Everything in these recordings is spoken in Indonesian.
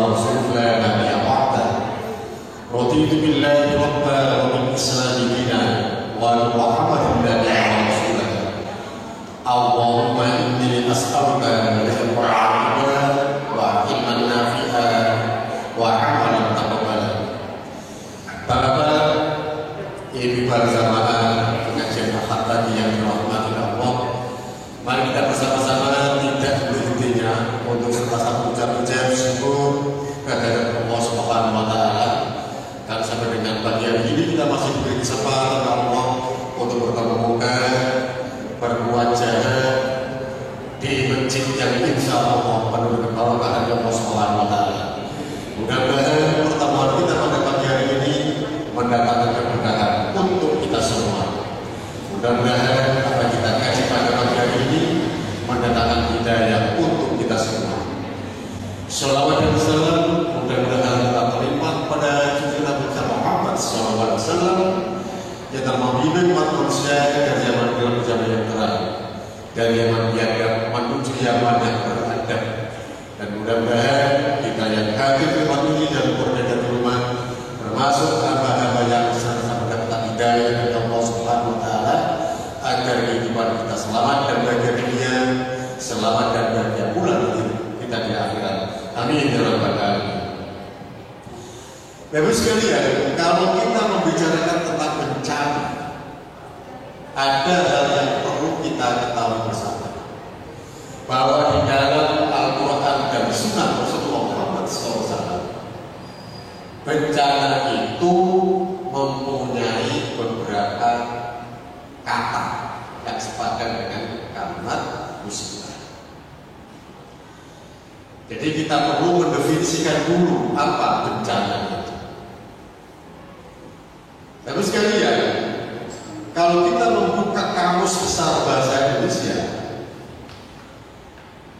ورسوله لا نبي بعده رضيت بالله ربا وبالإسلام دينا وبمحمد نبيا ورسولا اللهم إني أسألك رزقا عاجلا وعلما نافعا وعملا تقبلا. Bapak Ibu para jamaah pengajian Ahad tadi yang dirahmati Allah, mari kita bersama-sama tidak berhentinya untuk serta ucap-ucap syukur kehadirat Allah Subhanahu wa taala. Dan sampai dengan pagi hari ini kita masih diberi kesempatan Allah untuk bertemu muka, berwajah di masjid yang insya Allah penuh dengan keberkahan Allah Subhanahu wa taala. Mudah-mudahan pertemuan kita pada pagi hari ini mendatangkan keberkahan untuk kita semua. Mudah-mudahan apa kita kaji pada pagi hari ini mendatangkan hidayah untuk kita semua. Shalawat dan salam mudah-mudahan kita terima pada junjungan Nabi Muhammad SAW yang telah membimbing umat manusia dari zaman dalam zaman yang terakhir, dari zaman biadab menuju zaman yang beradab. Dan mudah-mudahan kita yang hadir di tempat ini dan berada di rumah termasuk hamba-hamba yang sama-sama mendapat hidayah dari Allah Subhanahu wa taala agar kehidupan kita selamat dan bahagia dunia, selamat dan bahagia pula kita di akhirat. Amin ya rabbal alamin. Bapak sekalian, kalau kita membicarakan tentang bencana, ada hal yang perlu kita ketahui bersama, bahwa di dalam Al-Quran dan Sunnah Rasulullah Muhammad SAW, bencana itu mempunyai beberapa kata yang sepadan dengan kalimat musibah. Jadi kita perlu mendefinisikan dulu apa bencana itu. Tapi sekalian, kalau kita membuka kamus besar bahasa Indonesia,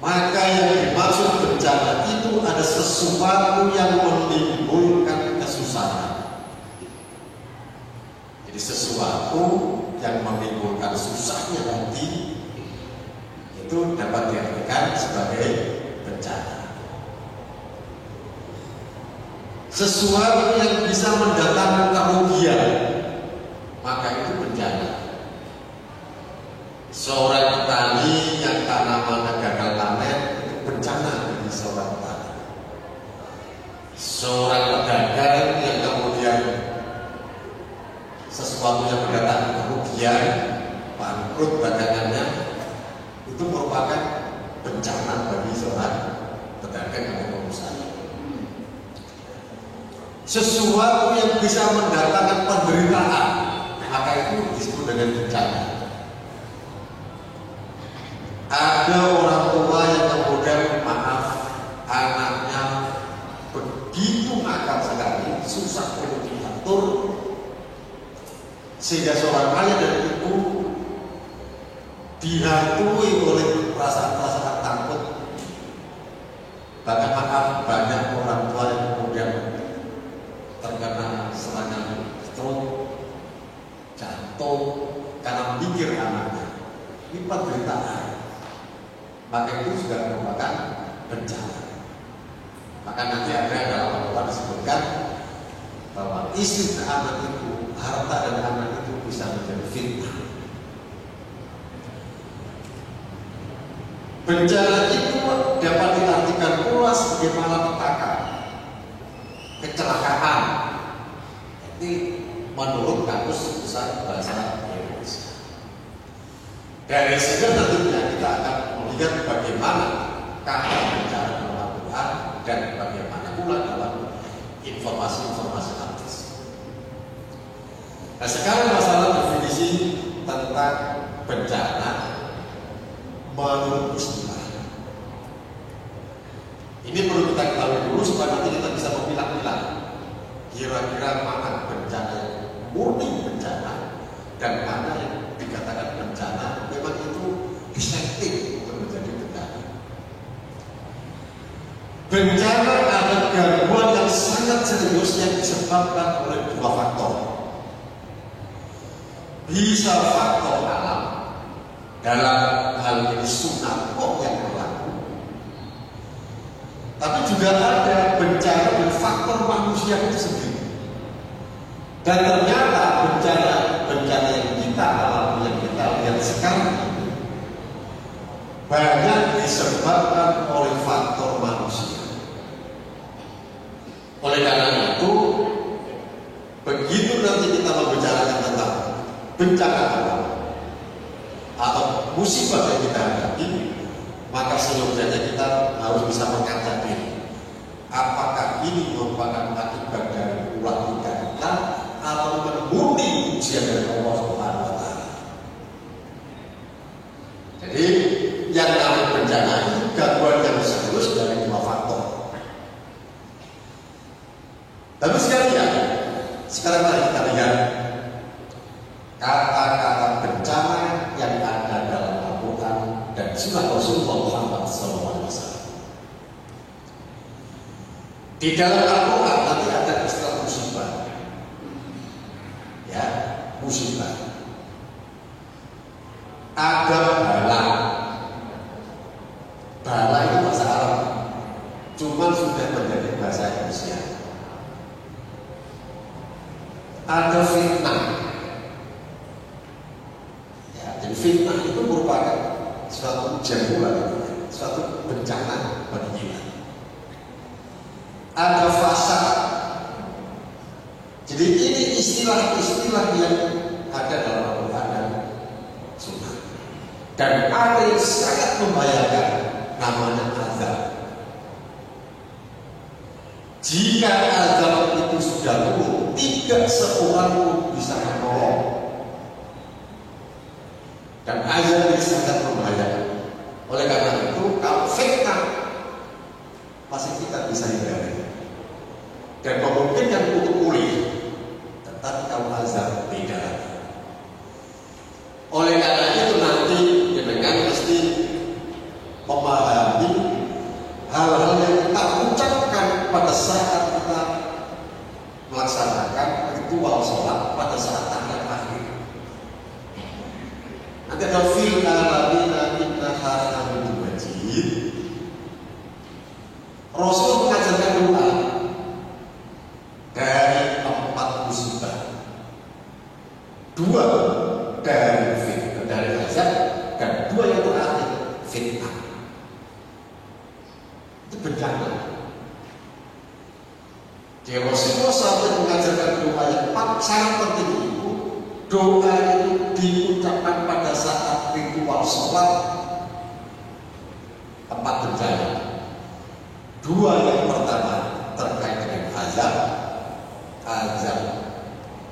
maka yang dimaksud bencana itu ada sesuatu yang menimbulkan kesusahan. Jadi sesuatu yang menimbulkan susahnya nanti itu dapat diartikan sebagai bencana. Sesuatu yang bisa mendatangkan kerugian, maka itu bencana. Seorang petani yang tanamannya gagal panen itu bencana bagi seorang petani. Seorang pedagang yang kemudian sesuatu yang mendatangkan kerugian, bangkrut dagangannya, itu merupakan bencana bagi seorang pedagang atau pengusaha. Sesuatu yang bisa mendatangkan penderitaan, maka itu disebut dengan bencana. Ada orang tua yang kemudian anaknya begitu nakal sekali, susah untuk diatur, sehingga seorang ayah dan ibu dihantui oleh perasaan-perasaan takut. Bahkan banyak orang tua yang kemudian terkena serangan stroke, jantung karena mikir anaknya. Ini penderitaan. Maka itu juga merupakan bencana. Maka nanti ada dalam Al-Quran disebutkan bahwa istri dan anak itu, harta dan anak itu bisa menjadi fitnah. Bencana itu dapat diartikan pula sebagai malapetaka, kecelakaan. Ini menurut kamus besar bahasa Indonesia. Dari sini tentunya kita akan melihat bagaimana kata bencana dalam Al-Quran dan bagaimana pula dalam informasi-informasi hadis. Nah, sekarang masalah definisi tentang bencana menurut istilah. Ini perlu kita ketahui dulu supaya nanti kita bisa memilah-milah kira-kira mana bencana yang murni bencana dan mana yang dikatakan bencana memang itu disetting untuk menjadi bencana. Bencana adalah gangguan yang sangat serius yang disebabkan oleh dua faktor. Bisa faktor alam, dalam hal ini tsunami yang berlaku, Tapi juga ada bencana dan faktor manusia itu sendiri. Dan ternyata bencana yang kita alami, yang kita lihat sekarang ini banyak disebabkan oleh faktor manusia. Oleh karena itu, begitu nanti kita membicarakan tentang bencana alam atau musibah yang kita hadapi, maka seyogyanya kita harus bisa mengkaca diri. Apakah ini merupakan akibat dari ulah kita atau murni ujian dari Allah Subhanahu wa Ta'ala? Jadi yang namanya bencana itu gangguan yang serius dari dua faktor. Tapi sekalian, sekarang mari kita lihat kata-kata bencana yang ada dalam Al-Quran dan Sunnah Rasulullah Muhammad SAW. Di dalam Al-Quran nanti ada istilah musibah, ya, musibah. Ada bala. Bala itu bahasa Arab, cuma sudah menjadi bahasa Indonesia. Ada fitnah. Ya, jadi fitnah itu merupakan suatu ujian pula, suatu bencana bagi kita. Ada fasad. Jadi ini istilah-istilah yang ada dalam Al-Quran dan Sunnah. Dan ada yang sangat membahayakan, namanya azab. Jika azab itu sudah turun, tidak seorang pun bisa menolong. Dan azab ini sangat membahayakan. Oleh karena itu, kalau fitnah pasti kita bisa hindari dan memungkinkan untuk pulih. Tetapi kalau azab beda lagi. Oleh karena itu nanti dengan mesti memahami hal-hal yang kita ucapkan pada saat kita melaksanakan ritual sholat pada saat tahiyat akhir. Nanti ada fil alamina innaha hamidun majid. Rasul mengajarkan doa dari 4 musibah, 2 dari azab dan 2 yang terakhir fitnah. Itu bencana. Jadi Rasulullah sampai mengajarkan doa yang sangat penting itu. Doa itu diucapkan pada saat ritual sholat 4 bencana. 2 yang pertama terkait dengan azab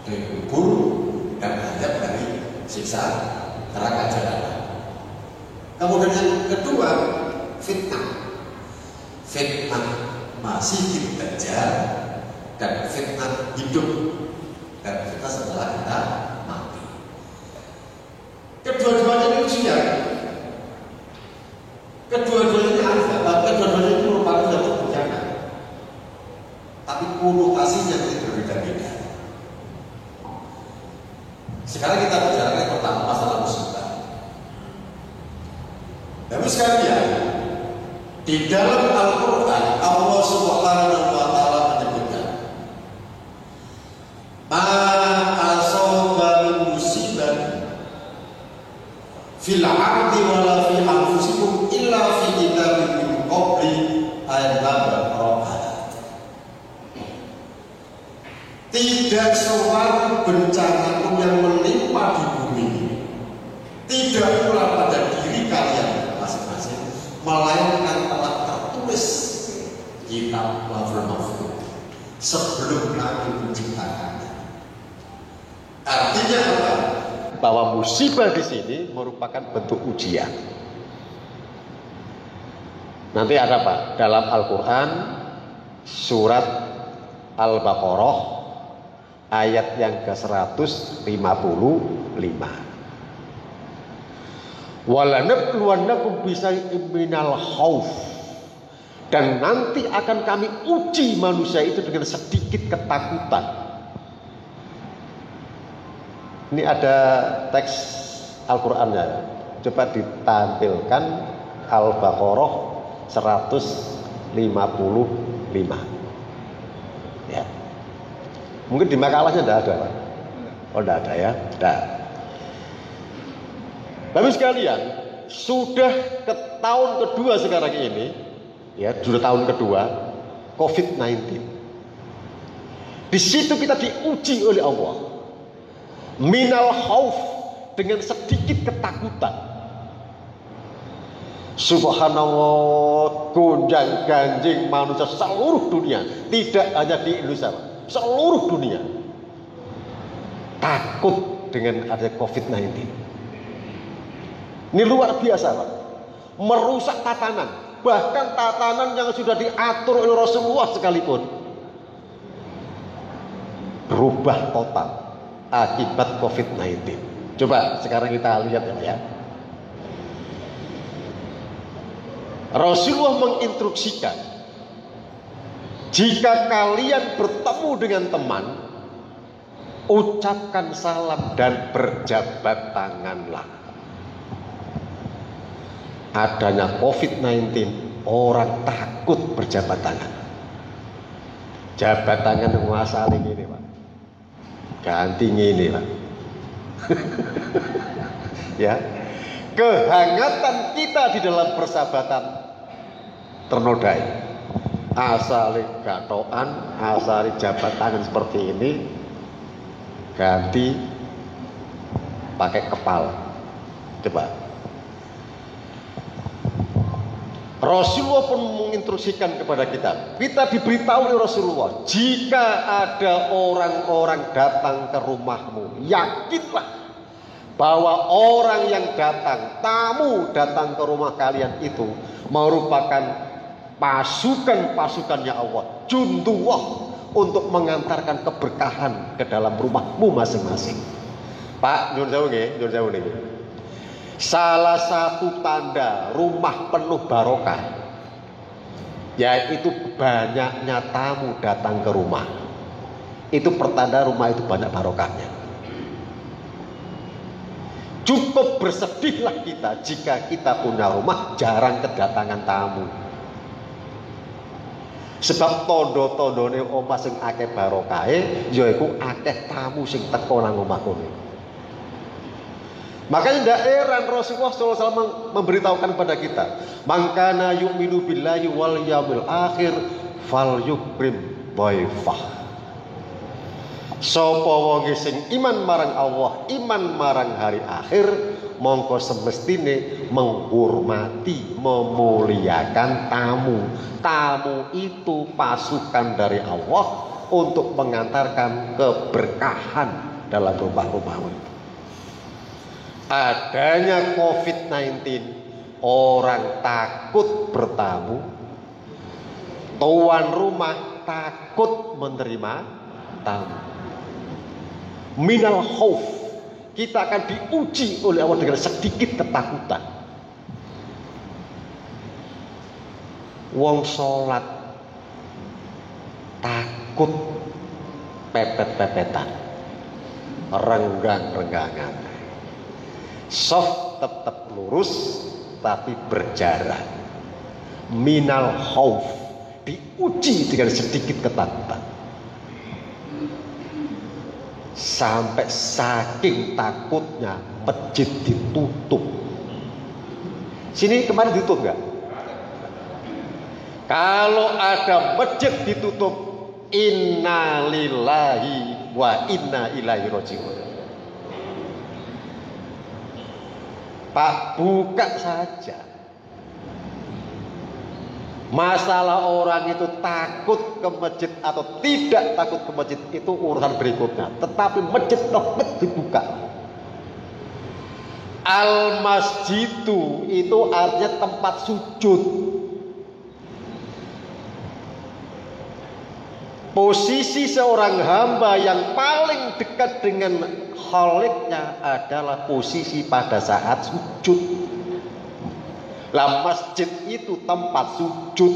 dari kubur dan azab dari siksa neraka jahanam. Kemudian yang kedua fitnah masih Dajjal dan fitnah hidup dan kita setelah kita mati. Kedua-duanya ini ujian. Kedua-duanya azab, kedua-duanya ini merupakan satu bencana. Tapi konotasinya itu berbeda-beda. Sekarang kita bicara yang pertama masalah musibah. Tapi sekalian, di dalam Al-Quran Allah Subhanahu wa Ta'ala menyebutkan ma asaba min musibah fil ardi wala fi anfusikum illa fi kitabin min qabli ayat Al-Baqarah. Tidak suatu bencana pun yang menimpa di bumi ini, tidak pula pada diri kalian masing-masing, melainkan telah tertulis kitab Lauhul Mahfuz sebelum kami menciptakannya. Artinya apa? Bahwa musibah di sini merupakan bentuk ujian. Nanti ada apa? Dalam Al-Quran surat Al-Baqarah ayat yang ke-155. Walanabluwannakum bisyai'im minal khauf, dan nanti akan kami uji manusia itu dengan sedikit ketakutan. Ini ada teks Al-Qur'annya. Coba ditampilkan Al-Baqarah 155. Ya. Mungkin di makalahnya tidak ada, Pak. Oh, tidak ada ya. Tidak. Tapi sekalian, sudah ke tahun kedua sekarang ini, ya, sudah tahun kedua COVID-19. Di situ kita diuji oleh Allah. Minal khauf, dengan sedikit ketakutan. Subhanallah, gonjang ganjing manusia seluruh dunia, tidak hanya di Indonesia, seluruh dunia takut dengan adanya COVID-19. Ini luar biasa, Pak. Merusak tatanan, bahkan tatanan yang sudah diatur oleh Rasulullah sekalipun berubah total akibat COVID-19. Coba sekarang kita lihat ya. Rasulullah menginstruksikan, jika kalian bertemu dengan teman, ucapkan salam dan berjabat tanganlah. Adanya COVID-19, orang takut berjabat tangan. Jabat tangan menguasai ini, Pak. Ganti ini, Pak. Ya, kehangatan kita di dalam persahabatan ternodai. Asal gatoan, asal jabat tangan seperti ini, ganti pakai kepal. Coba. Rasulullah pun menginstruksikan kepada kita. Kita diberitahu oleh Rasulullah, jika ada orang-orang datang ke rumahmu, yakinlah bahwa orang yang datang, tamu datang ke rumah kalian itu merupakan pasukan-pasukannya Allah, jundullah, untuk mengantarkan keberkahan ke dalam rumahmu masing-masing. Pak, nyun jauh nih. Salah satu tanda rumah penuh barokah, yaitu banyaknya tamu datang ke rumah. Itu pertanda rumah itu banyak barokahnya. Cukup bersedihlah kita jika kita punya rumah jarang kedatangan tamu. Sebab tondo-tondone omah sing akeh barokahe, yaiku akeh tamu sing teko nang omah kowe. Makanya tidak heran Rasulullah SAW memberitahukan kepada kita, mangkana yu'minu billahi wal yawmil akhir fal yukrim dhaifah. Sapa wong sing iman marang Allah, iman marang hari akhir, mongko semestine menghormati, memuliakan tamu. Tamu itu pasukan dari Allah untuk mengantarkan keberkahan dalam rumah-rumah. Adanya COVID-19, orang takut bertamu, tuan rumah takut menerima tamu. Minal khauf, kita akan diuji oleh Allah dengan sedikit ketakutan. Wong sholat takut pepet-pepetan, renggang-renggangan. Soft tetap lurus tapi berjarak. Minal khauf, diuji dengan sedikit ketakutan. Sampai saking takutnya masjid ditutup. Sini kemarin ditutup enggak? Kalau ada masjid ditutup, inna lillahi wa inna ilaihi raji'un. Pak, buka saja. Masalah orang itu takut ke masjid atau tidak takut ke masjid itu urusan berikutnya. Tetapi masjid tetap dibuka. Al-masjidu itu artinya tempat sujud. Posisi seorang hamba yang paling dekat dengan Khaliknya adalah posisi pada saat sujud. Lah masjid itu tempat sujud.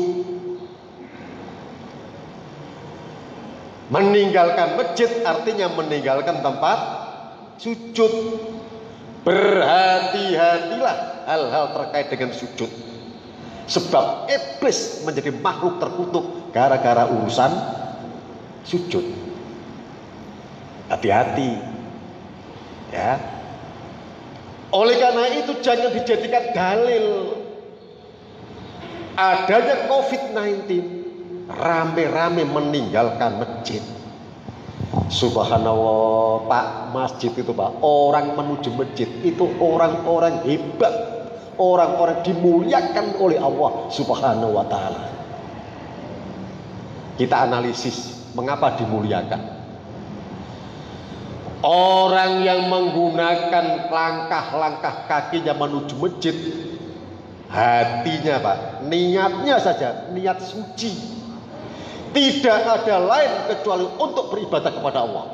Meninggalkan masjid artinya meninggalkan tempat sujud. Berhati-hatilah hal-hal terkait dengan sujud. Sebab iblis menjadi makhluk terkutuk gara-gara urusan sujud. Hati-hati. Ya. Oleh karena itu jangan dijadikan dalil adanya COVID-19 rame-rame meninggalkan masjid. Subhanallah, Pak, masjid itu Pak, orang menuju masjid itu orang-orang hebat, orang-orang dimuliakan oleh Allah Subhanahu wa ta'ala. Kita analisis mengapa dimuliakan. Orang yang menggunakan langkah-langkah kakinya menuju masjid, hatinya Pak, niatnya saja niat suci. Tidak ada lain kecuali untuk beribadah kepada Allah.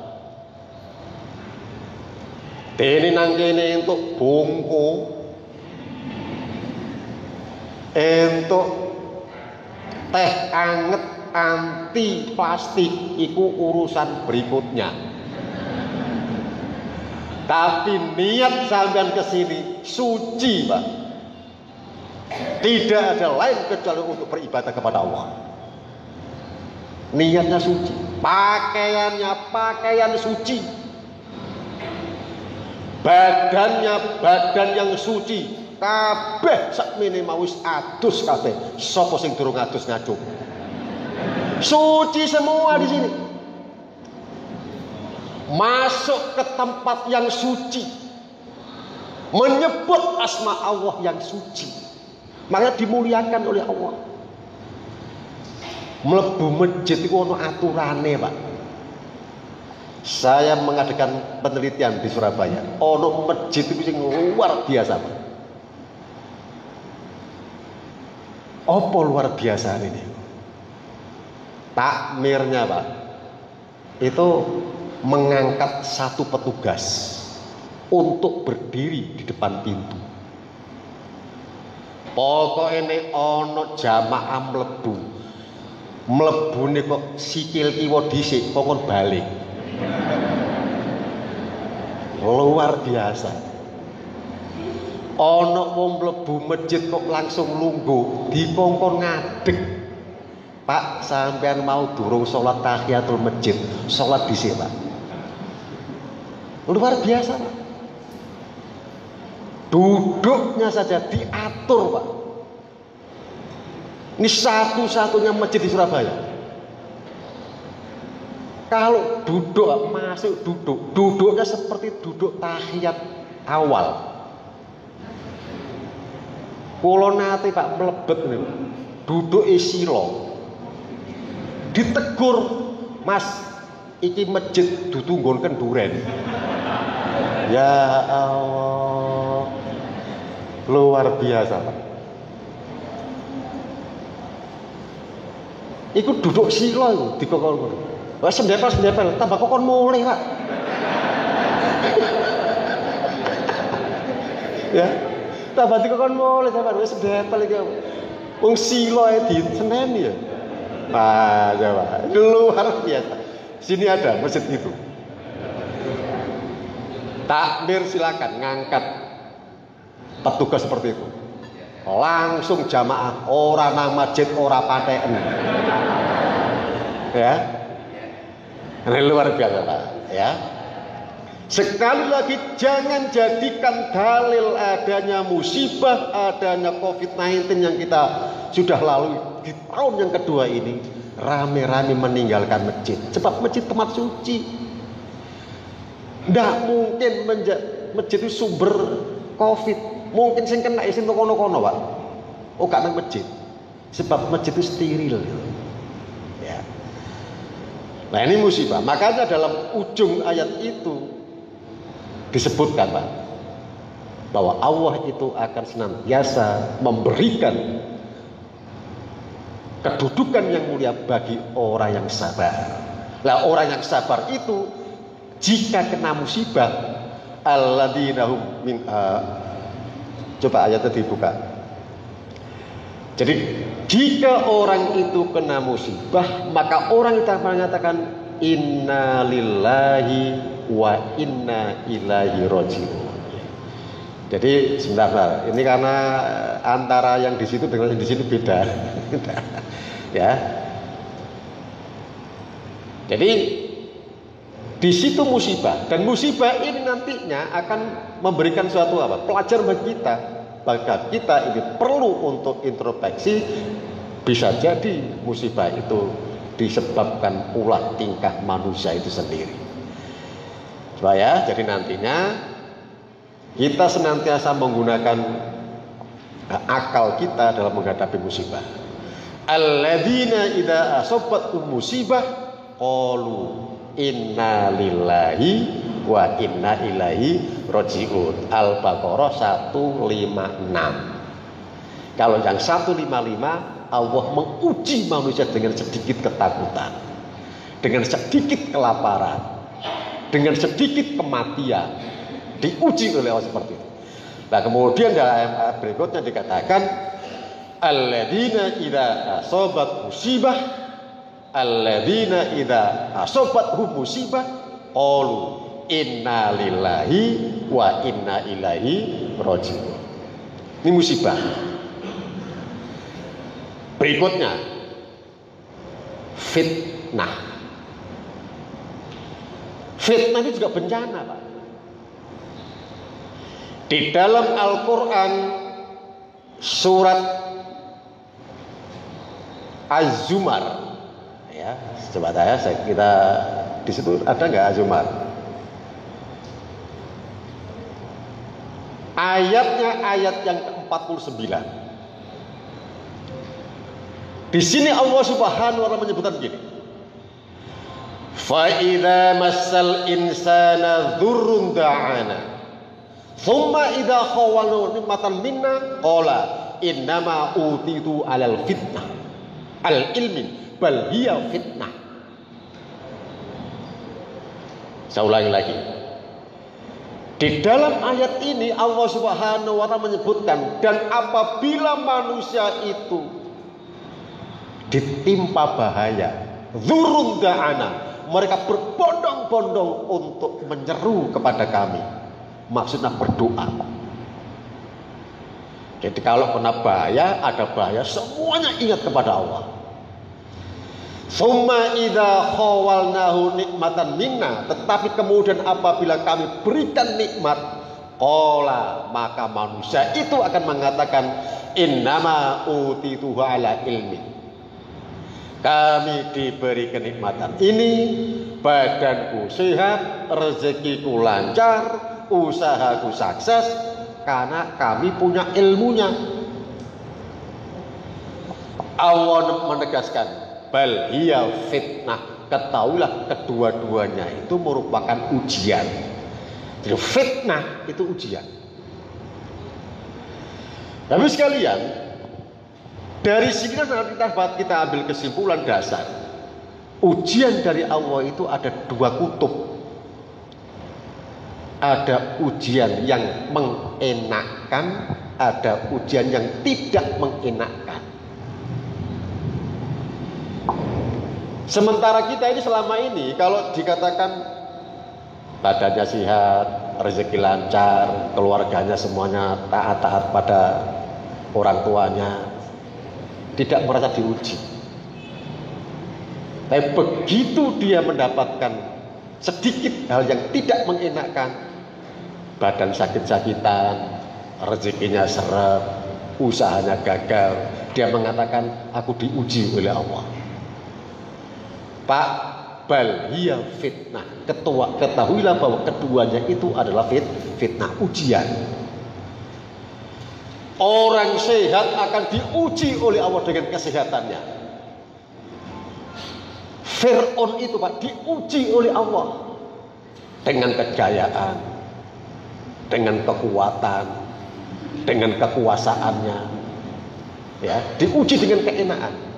Ini nangkene untuk bongko, untuk teh anget anti plastik, itu urusan berikutnya. Tapi niat sampean ke sini suci, Pak. Tidak ada lain kecuali untuk beribadah kepada Allah. Niatnya suci, pakaiannya pakaian suci, badannya badan yang suci, kabeh sak minimal wis adus kabeh. Sapa sing durung adus ngajung? Suci semua di sini. Masuk ke tempat yang suci, menyebut asma Allah yang suci, maka dimuliakan oleh Allah. Mlebu masjid itu ono aturane, Pak. Saya mengadakan penelitian di Surabaya. Ono masjid itu sing luar biasa, Pak. Apa luar biasa ini? Takmirnya, Pak, itu mengangkat satu petugas untuk berdiri di depan pintu. Pokoknya ini ono jamaah mlebu nih kok sikil kiwa dhisik kok balik. Luar biasa. Ono wong mlebu masjid kok langsung lungguh dipongkon ngadeg. Pak, sampean mau durung sholat tahiyatul masjid, sholat dhisik, Pak. Luar biasa, Pak. Duduknya saja diatur, Pak. Ini satu-satunya masjid di Surabaya. Kalau duduk, masuk duduknya seperti duduk tahiyat awal. Kulo nate Pak mlebet niku. Duduk sila. Ditegur, Mas, iki masjid dudu nggon kenduren. Ya Allah. Luar biasa, Pak. Iku duduk sila iku dikokon ngono. Wah sendepel tambah kokon mulih, Pak. Ya. Tambah dikokon mulih tambah wis sendepel iki. Wong sila ae diseneni ya. Pak, coba. Luar biasa. Sini ada masjid itu. Takmir silakan ngangkat petugas seperti itu. Langsung jamaah, ora nang masjid ora paten. Ya. Ini luar biasa, Pak, ya. Sekali lagi jangan jadikan dalil adanya musibah, adanya COVID-19 yang kita sudah lalui di tahun yang kedua ini, rame-rame meninggalkan masjid. Sebab masjid tempat suci. Nggak mungkin masjid itu sumber COVID. Mungkin sing kena isin kono-kono, Pak. Oh, gak nang masjid. Sebab masjid itu steril. Ya. Nah, ini musibah. Makanya dalam ujung ayat itu disebutkan, Pak, bahwa Allah itu akan senantiasa memberikan kedudukan yang mulia bagi orang yang sabar. Nah, orang yang sabar itu jika kena musibah, alladzina hum min coba ayatnya dibuka. Jadi jika orang itu kena musibah, maka orang itu mengatakan inna lillahi wa inna ilaihi raji'un. Jadi sebentar, ini karena antara yang di situ dengan yang di sini beda. Ya. Jadi di situ musibah, dan musibah ini nantinya akan memberikan suatu apa? Pelajaran bagi kita. Bahkan kita ini perlu untuk introspeksi. Bisa jadi musibah itu disebabkan ulah tingkah manusia itu sendiri. Coba ya, jadi nantinya kita senantiasa menggunakan akal kita dalam menghadapi musibah. Alladzina idza asabathum musibah qalu inna lillahi wa inna ilaihi rajiun. Al-Baqarah 156. Kalau yang 155, Allah menguji manusia dengan sedikit ketakutan, dengan sedikit kelaparan, dengan sedikit kematian, diuji oleh Allah seperti itu. Nah, kemudian dalam ayat berikutnya dikatakan alladzina idza asabat musibah, alladzina idza asabathum musibah qalu inna lillahi wa inna ilaihi rajiun. Ini musibah. Berikutnya fitnah. Fitnah ini juga bencana, Pak. Di dalam Al-Quran surat Az-Zumar, ya, coba kita di situ ada nggak Az-Zumar? Ayatnya ayat yang ke-49. Di sini Allah Subhanahu wa taala menyebutkan begini. Fa idza massal insana dzurrun da'ana. Tsumma idza khawalna nimatan minna qala innama utitu 'alal fitnah. Al ilmin bal hiya fitnah. Saya ulangi lagi. Di dalam ayat ini Allah Subhanahu wa taala menyebutkan, dan apabila manusia itu ditimpa bahaya, dzurrun da'ana, mereka berbondong-bondong untuk menyeru kepada kami. Maksudnya berdoa. Jadi kalau kena bahaya, ada bahaya, semuanya ingat kepada Allah. Summa idza khawalnahu nikmatan minna, tetapi kemudian apabila kami berikan nikmat, qala, maka manusia itu akan mengatakan innama utituhu ala ilmi. Kami diberi kenikmatan ini, badanku sehat, rezekiku lancar, usahaku sukses, karena kami punya ilmunya. Allah menegaskan, bal hiya fitnah. Ketahuilah kedua-duanya itu merupakan ujian. Jadi fitnah itu ujian. Tapi sekalian, dari sini kita ambil kesimpulan dasar. Ujian dari Allah itu ada dua kutub. Ada ujian yang mengenakkan, ada ujian yang tidak mengenakkan. Sementara kita ini selama ini kalau dikatakan badannya sehat, rezeki lancar, keluarganya semuanya taat-taat pada orang tuanya, tidak merasa diuji. Tapi begitu dia mendapatkan sedikit hal yang tidak mengenakkan, badan sakit-sakitan, rezekinya seret, usahanya gagal, dia mengatakan aku diuji oleh Allah. Pak, bal hiya fitnah. Ketahuilah bahwa keduanya itu adalah fitnah, ujian. Orang sehat akan diuji oleh Allah dengan kesehatannya. Fir'aun itu, Pak, diuji oleh Allah dengan kejayaan, dengan kekuatan, dengan kekuasaannya, ya, diuji dengan keenaan.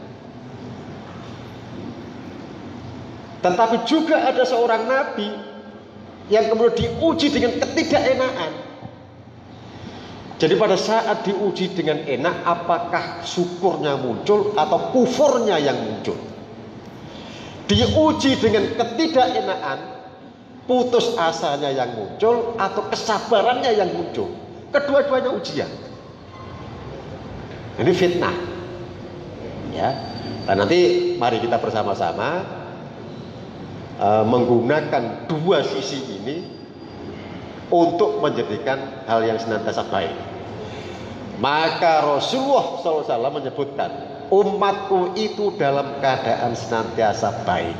Tetapi juga ada seorang nabi yang kemudian diuji dengan ketidakenaan. Jadi pada saat diuji dengan enak, apakah syukurnya muncul atau kufurnya yang muncul? Diuji dengan ketidakenaan, putus asanya yang muncul atau kesabarannya yang muncul? Kedua-duanya ujian. Ini fitnah. Ya. Dan nanti mari kita bersama-sama menggunakan dua sisi ini untuk menjadikan hal yang senantiasa baik. Maka Rasulullah SAW menyebutkan, umatku itu dalam keadaan senantiasa baik.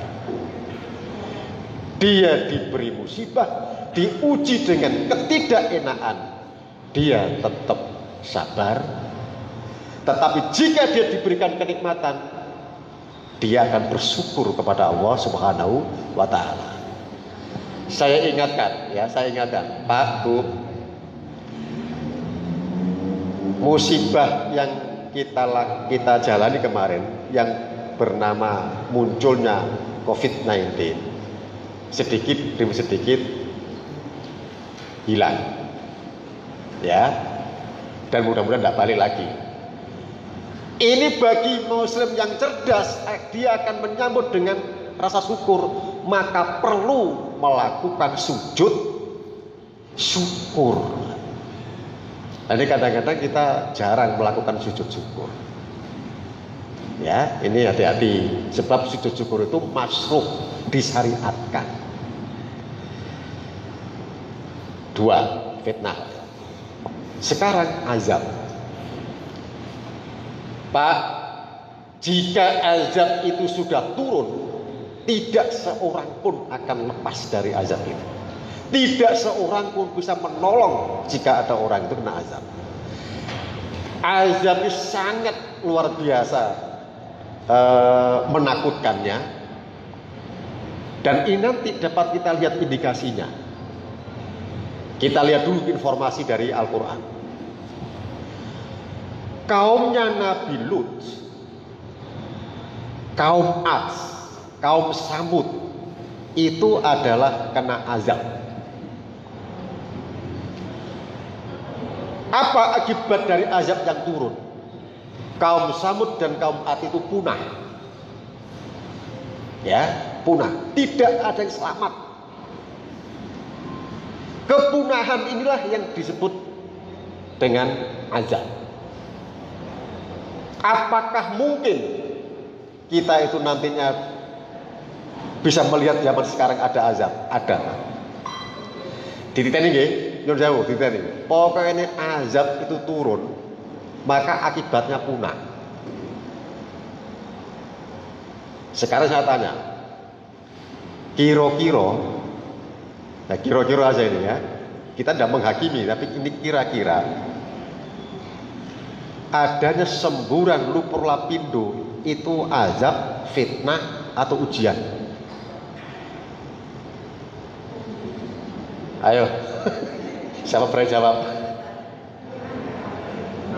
Dia diberi musibah, diuji dengan ketidakenaan, dia tetap sabar. Tetapi jika dia diberikan kenikmatan, dia akan bersyukur kepada Allah Subhanahu wa Ta'ala. Saya ingatkan, Pak, Bu, musibah yang kita jalani kemarin yang bernama munculnya COVID-19 sedikit demi sedikit hilang, ya, dan mudah-mudahan tidak balik lagi. Ini bagi Muslim yang cerdas, dia akan menyambut dengan rasa syukur, maka perlu melakukan sujud syukur. Jadi kadang-kadang kita jarang melakukan sujud syukur. Ya, ini hati-hati, sebab sujud syukur itu masyruh, disyariatkan. 2. Fitnah. Sekarang azab. Pak, jika azab itu sudah turun, tidak seorang pun akan lepas dari azab itu. Tidak seorang pun bisa menolong jika ada orang itu kena azab. Azab itu sangat luar biasa menakutkannya. Dan ini nanti dapat kita lihat indikasinya. Kita lihat dulu informasi dari Al-Quran. Kaumnya Nabi Lut, kaum Ad, kaum Samud, itu adalah kena azab. Apa akibat dari azab yang turun? Kaum Samud dan kaum Ad itu punah. Ya, punah. Tidak ada yang selamat. Kepunahan inilah yang disebut dengan azab. Apakah mungkin kita itu nantinya bisa melihat zaman sekarang ada azab? Ada. Dititeni nggih, nyuwun sewu, dititeni. Pokoknya azab itu turun, maka akibatnya punah. Sekarang saya tanya, kira-kira aja ini ya, kita tidak menghakimi, tapi ini kira-kira adanya semburan lumpur lapindo itu azab, fitnah, atau ujian? Ayo, siapa berani jawab?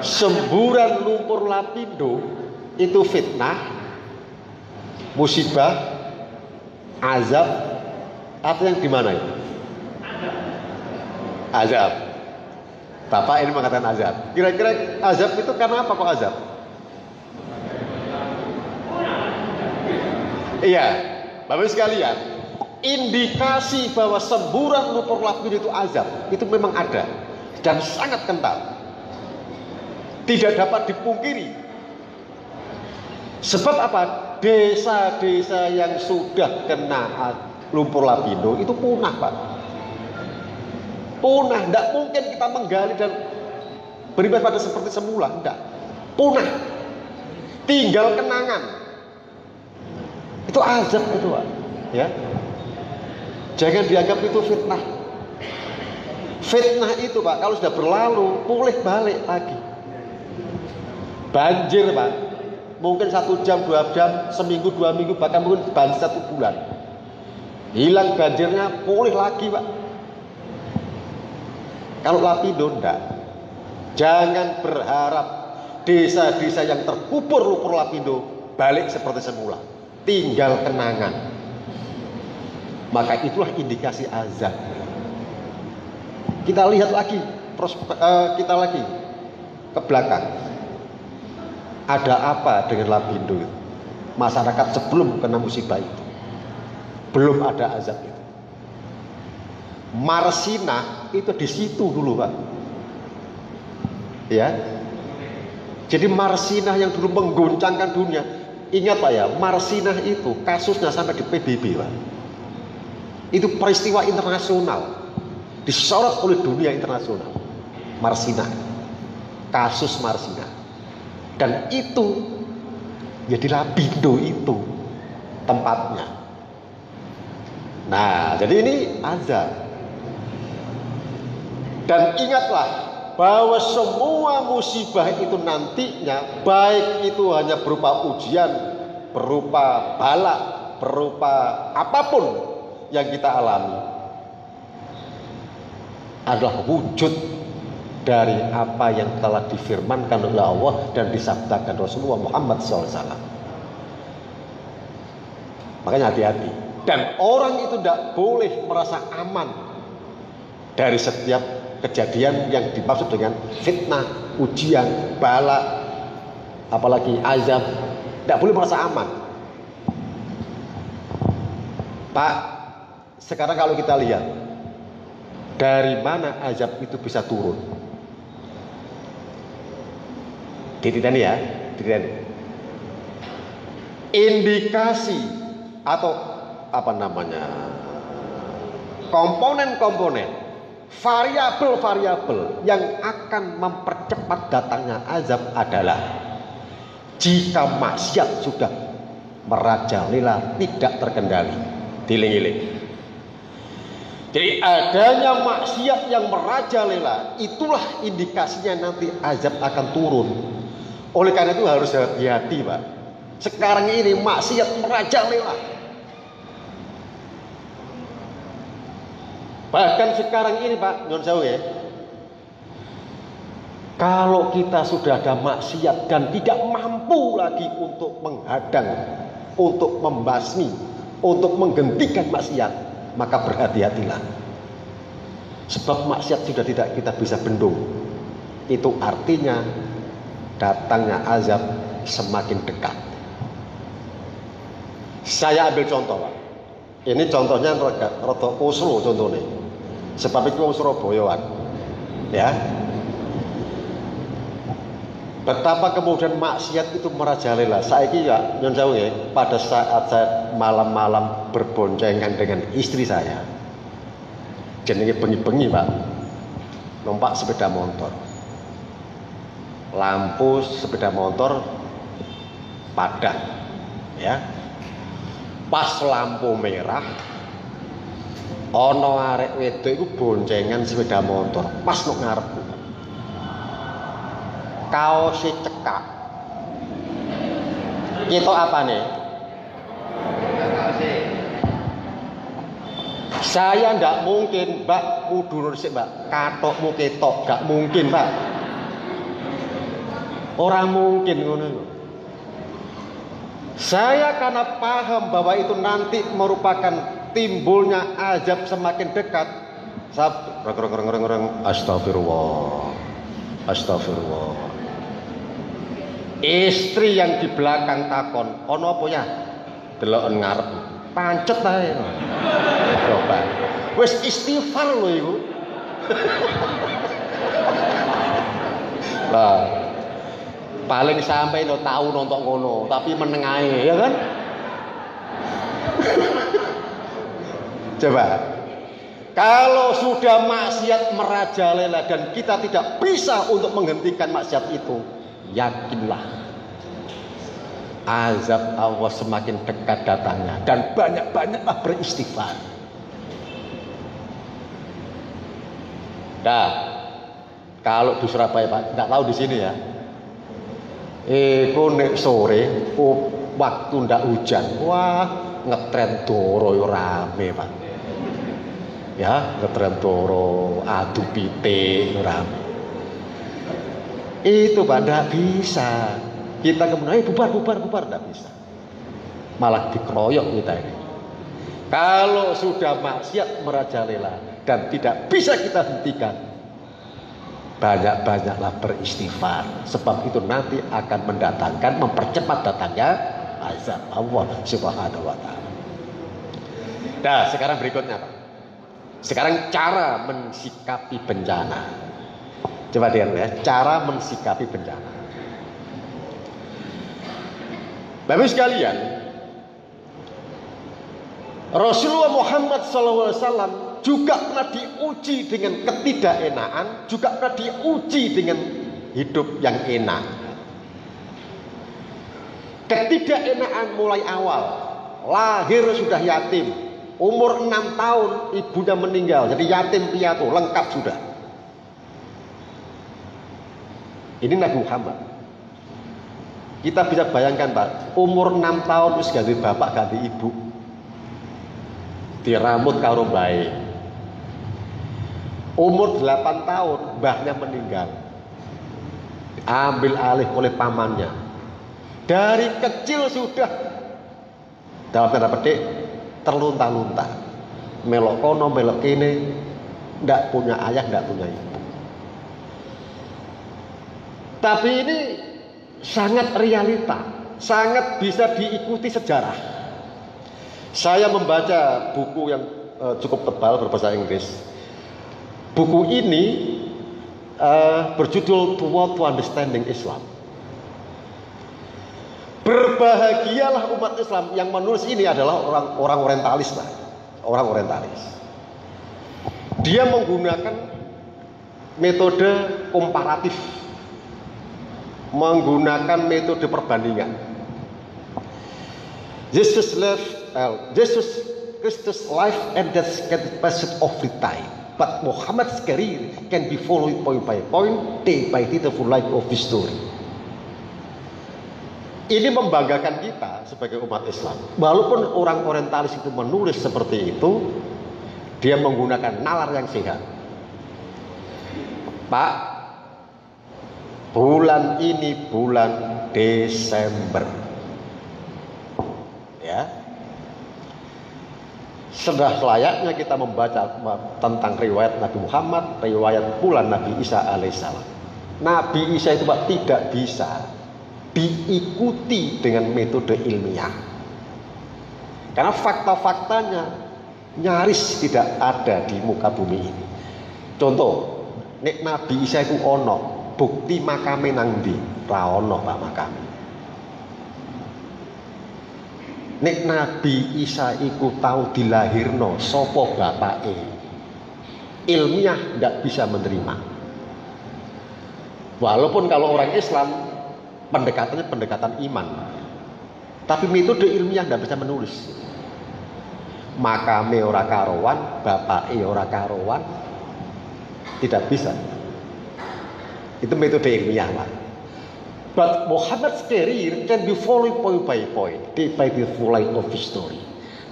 Semburan lumpur lapindo itu fitnah, musibah, azab, atau yang gimana itu? Azab. Bapak ini mengatakan azab. Kira-kira azab itu karena apa kok azab? Iya, Bapak sekalian, indikasi bahwa semburan lumpur lapindo itu azab, itu memang ada dan sangat kental. Tidak dapat dipungkiri. Sebab apa? Desa-desa yang sudah kena lumpur lapindo itu punah, Pak. Punah, tidak mungkin kita menggali dan beribadah pada seperti semula, tidak. Punah, tinggal kenangan. Itu azab itu, Pak. Ya, jangan dianggap itu fitnah. Fitnah itu, Pak, kalau sudah berlalu, pulih balik lagi. Banjir, Pak, mungkin 1 jam, 2 jam, seminggu, 2 minggu, bahkan mungkin banjir 1 bulan. Hilang banjirnya, pulih lagi, Pak. Kalau lapindo enggak. Jangan berharap desa-desa yang terkubur lumpur lapindo balik seperti semula. Tinggal kenangan. Maka itulah indikasi azab. Kita lihat lagi, kita lagi ke belakang. Ada apa dengan lapindo itu? Masyarakat sebelum kena musibah itu belum ada azab itu. Marsinah itu di situ dulu, Pak. Ya. Jadi Marsinah yang dulu menggoncangkan dunia, ingat Pak ya, Marsinah itu kasusnya sampai di PBB Pak. Itu peristiwa internasional, disorot oleh dunia internasional. Marsinah, kasus Marsinah, dan itu ya di Lapindo itu tempatnya. Nah, jadi ini azab. Dan ingatlah bahwa semua musibah itu nantinya, baik itu hanya berupa ujian, berupa bala, berupa apapun yang kita alami, adalah wujud dari apa yang telah difirmankan oleh Allah dan disabdakan Rasulullah Muhammad SAW. Makanya hati-hati. Dan orang itu tidak boleh merasa aman dari setiap kejadian yang dimaksud dengan fitnah, ujian, bala, apalagi azab. Tidak boleh merasa aman. Pak, sekarang kalau kita lihat dari mana azab itu bisa turun, dititeni ya, dititeni. Indikasi atau apa namanya, komponen-komponen, variabel-variabel yang akan mempercepat datangnya azab adalah jika maksiat sudah merajalela, tidak terkendali. Diling-iling. Jadi adanya maksiat yang merajalela, itulah indikasinya nanti azab akan turun. Oleh karena itu harus hati-hati Pak. Sekarang ini maksiat merajalela. Bahkan sekarang ini Pak, nyuwun sewu ya, kalau kita sudah ada maksiat dan tidak mampu lagi untuk menghadang, untuk membasmi, untuk menghentikan maksiat, maka berhati-hatilah. Sebab maksiat sudah tidak kita bisa bendung. Itu artinya datangnya azab semakin dekat. Saya ambil contoh Pak. Ini contohnya rada usru contohnya. Sebab itu wong Surabayaan. Ya. Betapa kemudian maksiat itu merajalela. Saiki ya nyun sewu ya, pada saat saya malam-malam berboncengan dengan istri saya, jenenge bengi-bengi Pak, numpak sepeda motor, lampu sepeda motor padam, ya. Pas lampu merah, ono arek wedok iku boncengan sepeda motor, pas nok ngarepku. Kaosnya cekak. Itu apa nih? Saya ndak mungkin, Mbak, mudur sih, Mbak. Katokmu ketok, gak mungkin, Mbak. Orang mungkin ngono. Saya karena paham bahwa itu nanti merupakan timbulnya azab semakin dekat. Astagfirullah. Astagfirullah. Istri yang di belakang takon, ono apa ya? Deloken ngarep. Pancet ae. Coba. Wis istighfar lho iku. Lah. Paling sampai lo tahu nonton ngono, tapi meneng ae, ya kan? Coba. Kalau sudah maksiat merajalela dan kita tidak bisa untuk menghentikan maksiat itu, yakinlah azab Allah semakin dekat datangnya, dan banyak-banyaklah beristighfar. Nah, kalau di Surabaya Pak, tidak tahu di sini ya. Nek sore, waktu ndak hujan, wah ngetren doro yo rame Pak. Ya, ngetren doro, adu pitik rame. Itu Pak, ndak bisa. Kita kemudian bubar, ndak bisa. Malah dikeroyok kita ini. Kalau sudah maksiat merajalela dan tidak bisa kita hentikan, banyak-banyaklah beristighfar. Sebab itu nanti akan mendatangkan, mempercepat datangnya azab Allah Subhanahu wa ta'ala. Nah, sekarang berikutnya Pak. Sekarang cara mensikapi bencana. Coba lihat ya, cara mensikapi bencana. Bapak sekalian, Rasulullah Muhammad SAW juga pernah diuji dengan ketidakenaan, juga pernah diuji dengan hidup yang enak. Ketidakenaan mulai awal, lahir sudah yatim, umur 6 tahun ibunya meninggal, jadi yatim piatu, lengkap sudah. Ini Nabi Muhammad. Kita bisa bayangkan Pak, umur 6 tahun terus ganti bapak, ganti ibu, diramut karo bae. Umur 8 tahun mbahnya meninggal, ambil alih oleh pamannya. Dari kecil sudah dalam tanda petik terlunta-lunta, melok kono melok kene, ndak punya ayah, ndak punya ibu. Tapi ini sangat realita, sangat bisa diikuti sejarah. Saya membaca buku yang cukup tebal berbahasa Inggris. Buku ini berjudul The Road to Understanding Islam. Berbahagialah umat Islam yang menulis ini adalah orang orientalis lah, orang orientalis. Dia menggunakan metode komparatif, menggunakan metode perbandingan. Jesus Christus life and death can pass every time, but Muhammad's career can be followed point by point, day by day, the full life of his story. Ini membanggakan kita sebagai umat Islam. Walaupun orang orientalis itu menulis seperti itu, dia menggunakan nalar yang sehat. Pak, bulan ini bulan Desember, ya, sudah selayaknya kita membaca tentang riwayat Nabi Muhammad, riwayat bulan Nabi Isa alaihissalam. Nabi Isa itu Pak tidak bisa diikuti dengan metode ilmiah, karena fakta-faktanya nyaris tidak ada di muka bumi ini. Contoh, nek Nabi Isa itu ono, bukti makame nang ndi? Ra ono Pak makame. Nek Nabi Isa iku tahu dilahirno sapa bapake, ilmiah ndak bisa menerima. Walaupun kalau orang Islam pendekatannya pendekatan iman, tapi metode ilmiah ndak bisa menulis. Makame ora karuan, bapake ora karuan, tidak bisa. Itu metode ilmiah lah. But Muhammad's career can be followed point by point, day by day, full life of his story.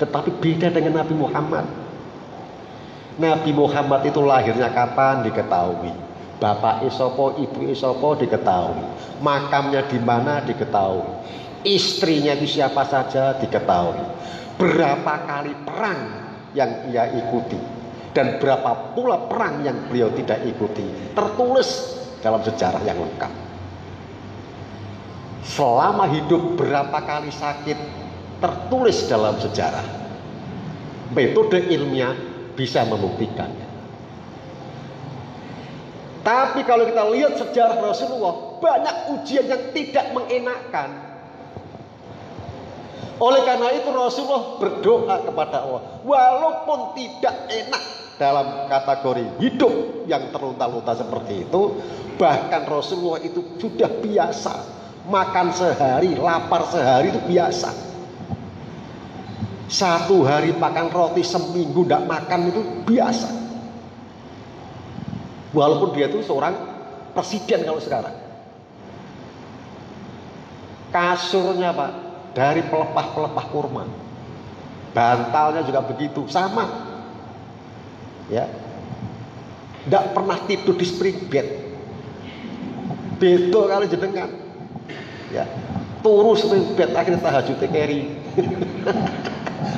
Tetapi beda dengan Nabi Muhammad. Nabi Muhammad itu lahirnya kapan diketahui, bapak sapa, ibu sapa diketahui, makamnya di mana diketahui, istrinya itu siapa saja diketahui, berapa kali perang yang ia ikuti, dan berapa pula perang yang beliau tidak ikuti, tertulis dalam sejarah yang lengkap. Selama hidup berapa kali sakit, tertulis dalam sejarah. Metode ilmiah bisa membuktikannya. Tapi kalau kita lihat sejarah Rasulullah, banyak ujian yang tidak mengenakan. Oleh karena itu Rasulullah berdoa kepada Allah, walaupun tidak enak dalam kategori hidup yang terlunta-lunta seperti itu, bahkan Rasulullah itu sudah biasa makan sehari, lapar sehari itu biasa. Satu hari makan roti, seminggu tidak makan itu biasa. Walaupun dia itu seorang presiden kalau sekarang. Kasurnya Pak dari pelepah-pelepah kurma, bantalnya juga begitu, sama. Ya, tidak pernah tidur di spring bed. Bedo kali jenengan. Ya, turu spring bed akhirnya tahajudnya keri.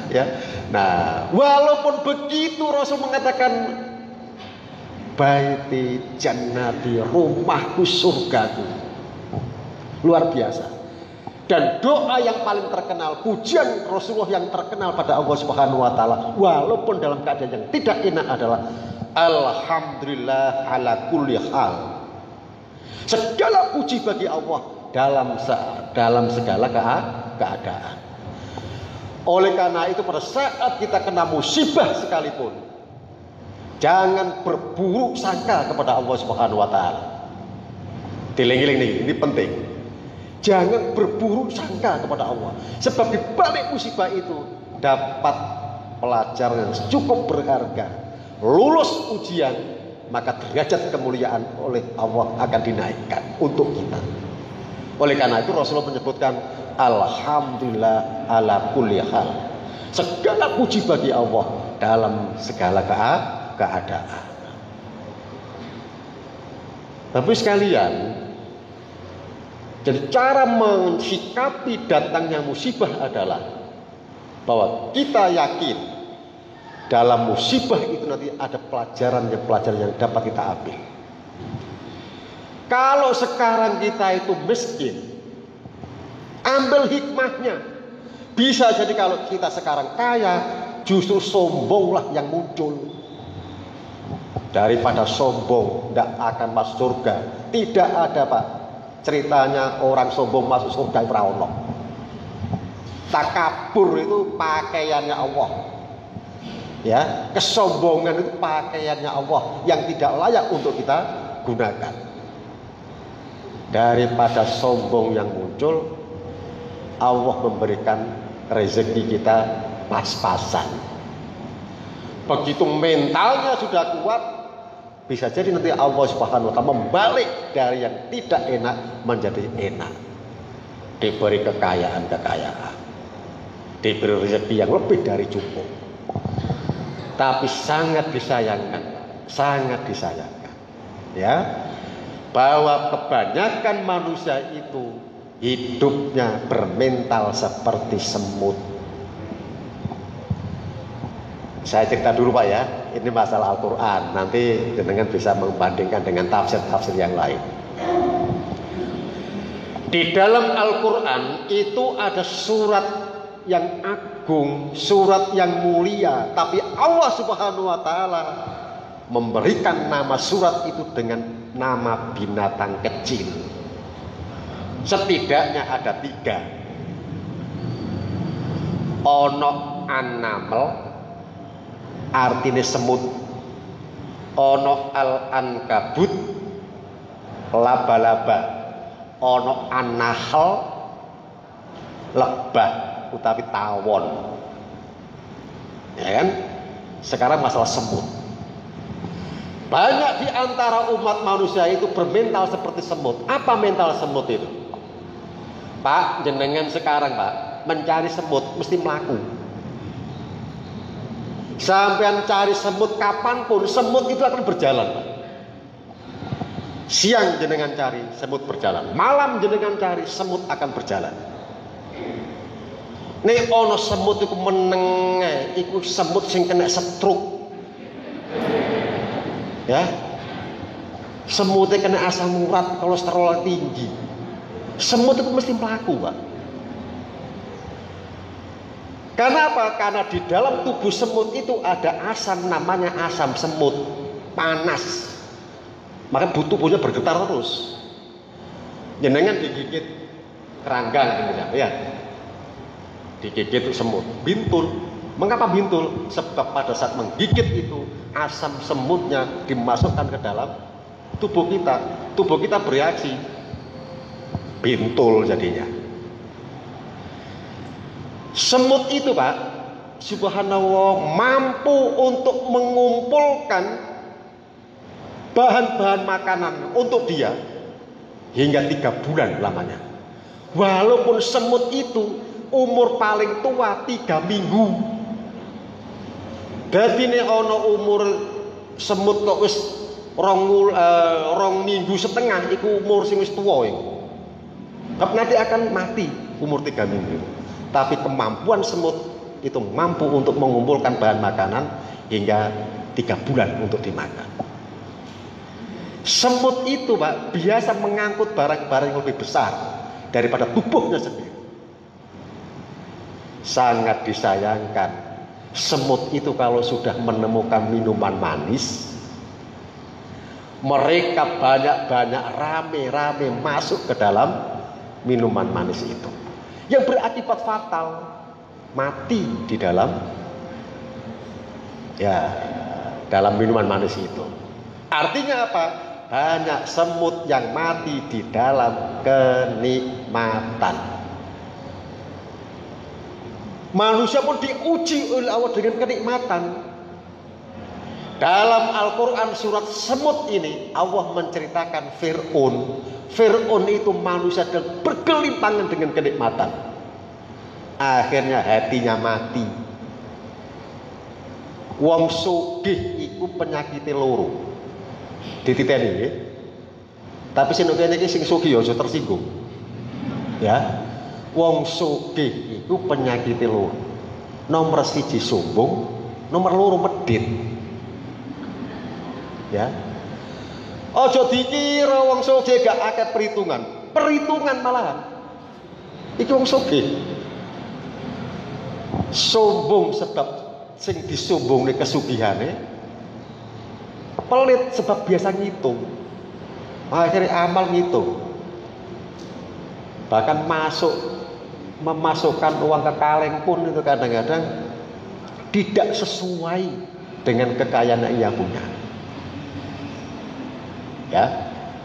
Ya, nah walaupun begitu Rasul mengatakan baiti jannati, rumahku surgaku. Luar biasa. Dan doa yang paling terkenal, pujian Rasulullah yang terkenal pada Allah Subhanahu wa taala walaupun dalam keadaan yang tidak enak adalah alhamdulillah ala kulli hal. Segala puji bagi Allah dalam segala keadaan. Oleh karena itu pada saat kita kena musibah sekalipun, jangan berburuk sangka kepada Allah Subhanahu wa taala. Dieling-eling nih, ini penting. Jangan berburuk sangka kepada Allah. Sebab di balik musibah itu dapat pelajaran yang cukup berharga. Lulus ujian, maka derajat kemuliaan oleh Allah akan dinaikkan untuk kita. Oleh karena itu Rasulullah menyebutkan alhamdulillah ala kulli hal. Segala puji bagi Allah dalam segala keadaan. Tapi sekalian, jadi cara mensikapi datangnya musibah adalah bahwa kita yakin dalam musibah itu nanti ada pelajaran yang dapat kita ambil. Kalau sekarang kita itu miskin, ambil hikmahnya. Bisa jadi kalau kita sekarang kaya, justru sombonglah yang muncul. Daripada sombong tidak akan masuk surga. Tidak ada Pak ceritanya orang sombong masuk surga ora ono. Takabur itu pakaiannya Allah. Ya, kesombongan itu pakaiannya Allah yang tidak layak untuk kita gunakan. Daripada sombong yang muncul, Allah memberikan rezeki kita pas-pasan. Begitu mentalnya sudah kuat, bisa jadi nanti Allah Subhanahu wa taala membalik dari yang tidak enak menjadi enak. Diberi kekayaan, diberi rezeki yang lebih dari cukup. Tapi sangat disayangkan, ya, bahwa kebanyakan manusia itu hidupnya bermental seperti semut. Saya cerita dulu Pak ya, ini masalah Al-Quran. Nanti jenengan bisa membandingkan dengan tafsir-tafsir yang lain. Di dalam Al-Quran itu ada surat yang agung, surat yang mulia, tapi Allah Subhanahu wa taala memberikan nama surat itu dengan nama binatang kecil. Setidaknya ada 3. Ono an-naml, artinya semut. Ono al-ankabut, laba-laba. Ono an-nahl, lebah utawi tawon. Ya kan? Sekarang masalah semut. Banyak di antara umat manusia itu bermental seperti semut. Apa mental semut itu? Pak, jenengan sekarang Pak mencari semut mesti melaku. Sampai cari semut kapanpun, semut itu akan berjalan Pak. Siang jenengan cari, semut berjalan. Malam jenengan cari, semut akan berjalan. Nek ono semut iku meneng, iku semut sing kena stroke. Ya. Semutnya kena asam urat, kolesterol tinggi. Semut itu mesti melaku, Pak. Karena apa? Karena di dalam tubuh semut itu ada asam, namanya asam semut, panas. Maka tubuhnya bergetar terus. Jenengan digigit keranggang gitu ya. Digigit semut, bintul. Mengapa bintul? Sebab pada saat menggigit itu asam semutnya dimasukkan ke dalam tubuh kita. Tubuh kita bereaksi, bintul jadinya. Semut itu Pak, subhanallah, mampu untuk mengumpulkan bahan-bahan makanan untuk dia hingga 3 bulan lamanya. Walaupun semut itu umur paling tua 3 minggu. Dadi nek ana umur semut kok wis 2 minggu setengah iku umur sing wis tuwa iku. Tapi nanti akan mati umur 3 minggu. Tapi kemampuan semut itu mampu untuk mengumpulkan bahan makanan hingga 3 bulan untuk dimakan. Semut itu Pak biasa mengangkut barang-barang yang lebih besar daripada tubuhnya sendiri. Sangat disayangkan, semut itu kalau sudah menemukan minuman manis, Mereka banyak-banyak rame-rame masuk ke dalam minuman manis itu, yang berakibat fatal, mati di dalam dalam minuman manis itu. Artinya apa? Banyak semut yang mati di dalam kenikmatan. Manusia pun diuji oleh Allah dengan kenikmatan. Dalam Al-Quran surat semut ini Allah menceritakan Fir'aun. Fir'aun itu manusia dan bergelimpangan dengan kenikmatan. Akhirnya hatinya mati. Wong sugih iku penyakit loro. Dititeni nggih. Tapi sing kene iki sing sugih aja tersinggung. Ya. Wong sugih iku penyakit loro. Nomor 1 sombong, nomor 2 medhit. Ya. Aja dikira wong sugih gak akeh perhitungan. Perhitungan malahan. Iki wong sugih. Sombong sebab sing disombongne kesugihane. Pelit sebab biasa ngitung. Akhirnya amal ngitung. Bahkan memasukkan uang ke kaleng pun itu kadang-kadang tidak sesuai dengan kekayaan yang ia punya. Ya.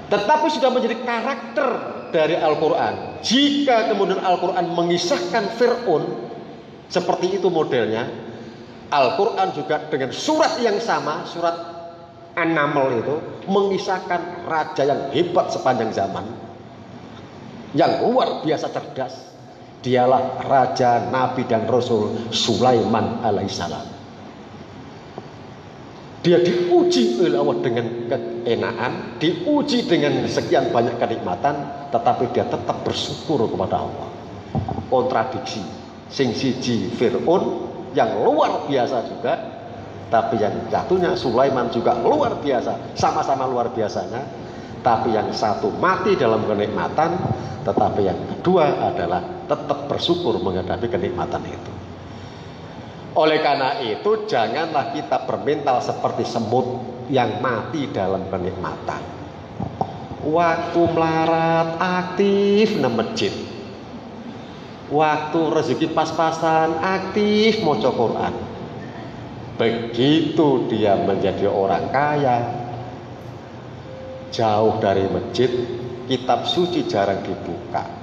Tetapi sudah menjadi karakter dari Al-Quran. Jika kemudian Al-Quran mengisahkan Fir'aun seperti itu modelnya, Al-Quran juga dengan surat yang sama, surat An-Naml itu mengisahkan raja yang hebat sepanjang zaman, yang luar biasa cerdas. Dialah raja, nabi dan rasul Sulaiman alaihissalam. Dia diuji oleh Allah dengan keenaan, diuji dengan sekian banyak kenikmatan, tetapi dia tetap bersyukur kepada Allah. Kontradiksi. Sing siji Fir'aun yang luar biasa juga, tapi yang jatuhnya Sulaiman juga luar biasa, sama-sama luar biasanya. Tapi yang satu mati dalam kenikmatan, tetapi yang kedua adalah tetap bersyukur menghadapi kenikmatan itu. Oleh karena itu, janganlah kita bermental seperti semut yang mati dalam kenikmatan. Waktu melarat aktif nang masjid, waktu rezeki pas-pasan aktif maca Quran. Begitu dia menjadi orang kaya, jauh dari masjid, kitab suci jarang dibuka.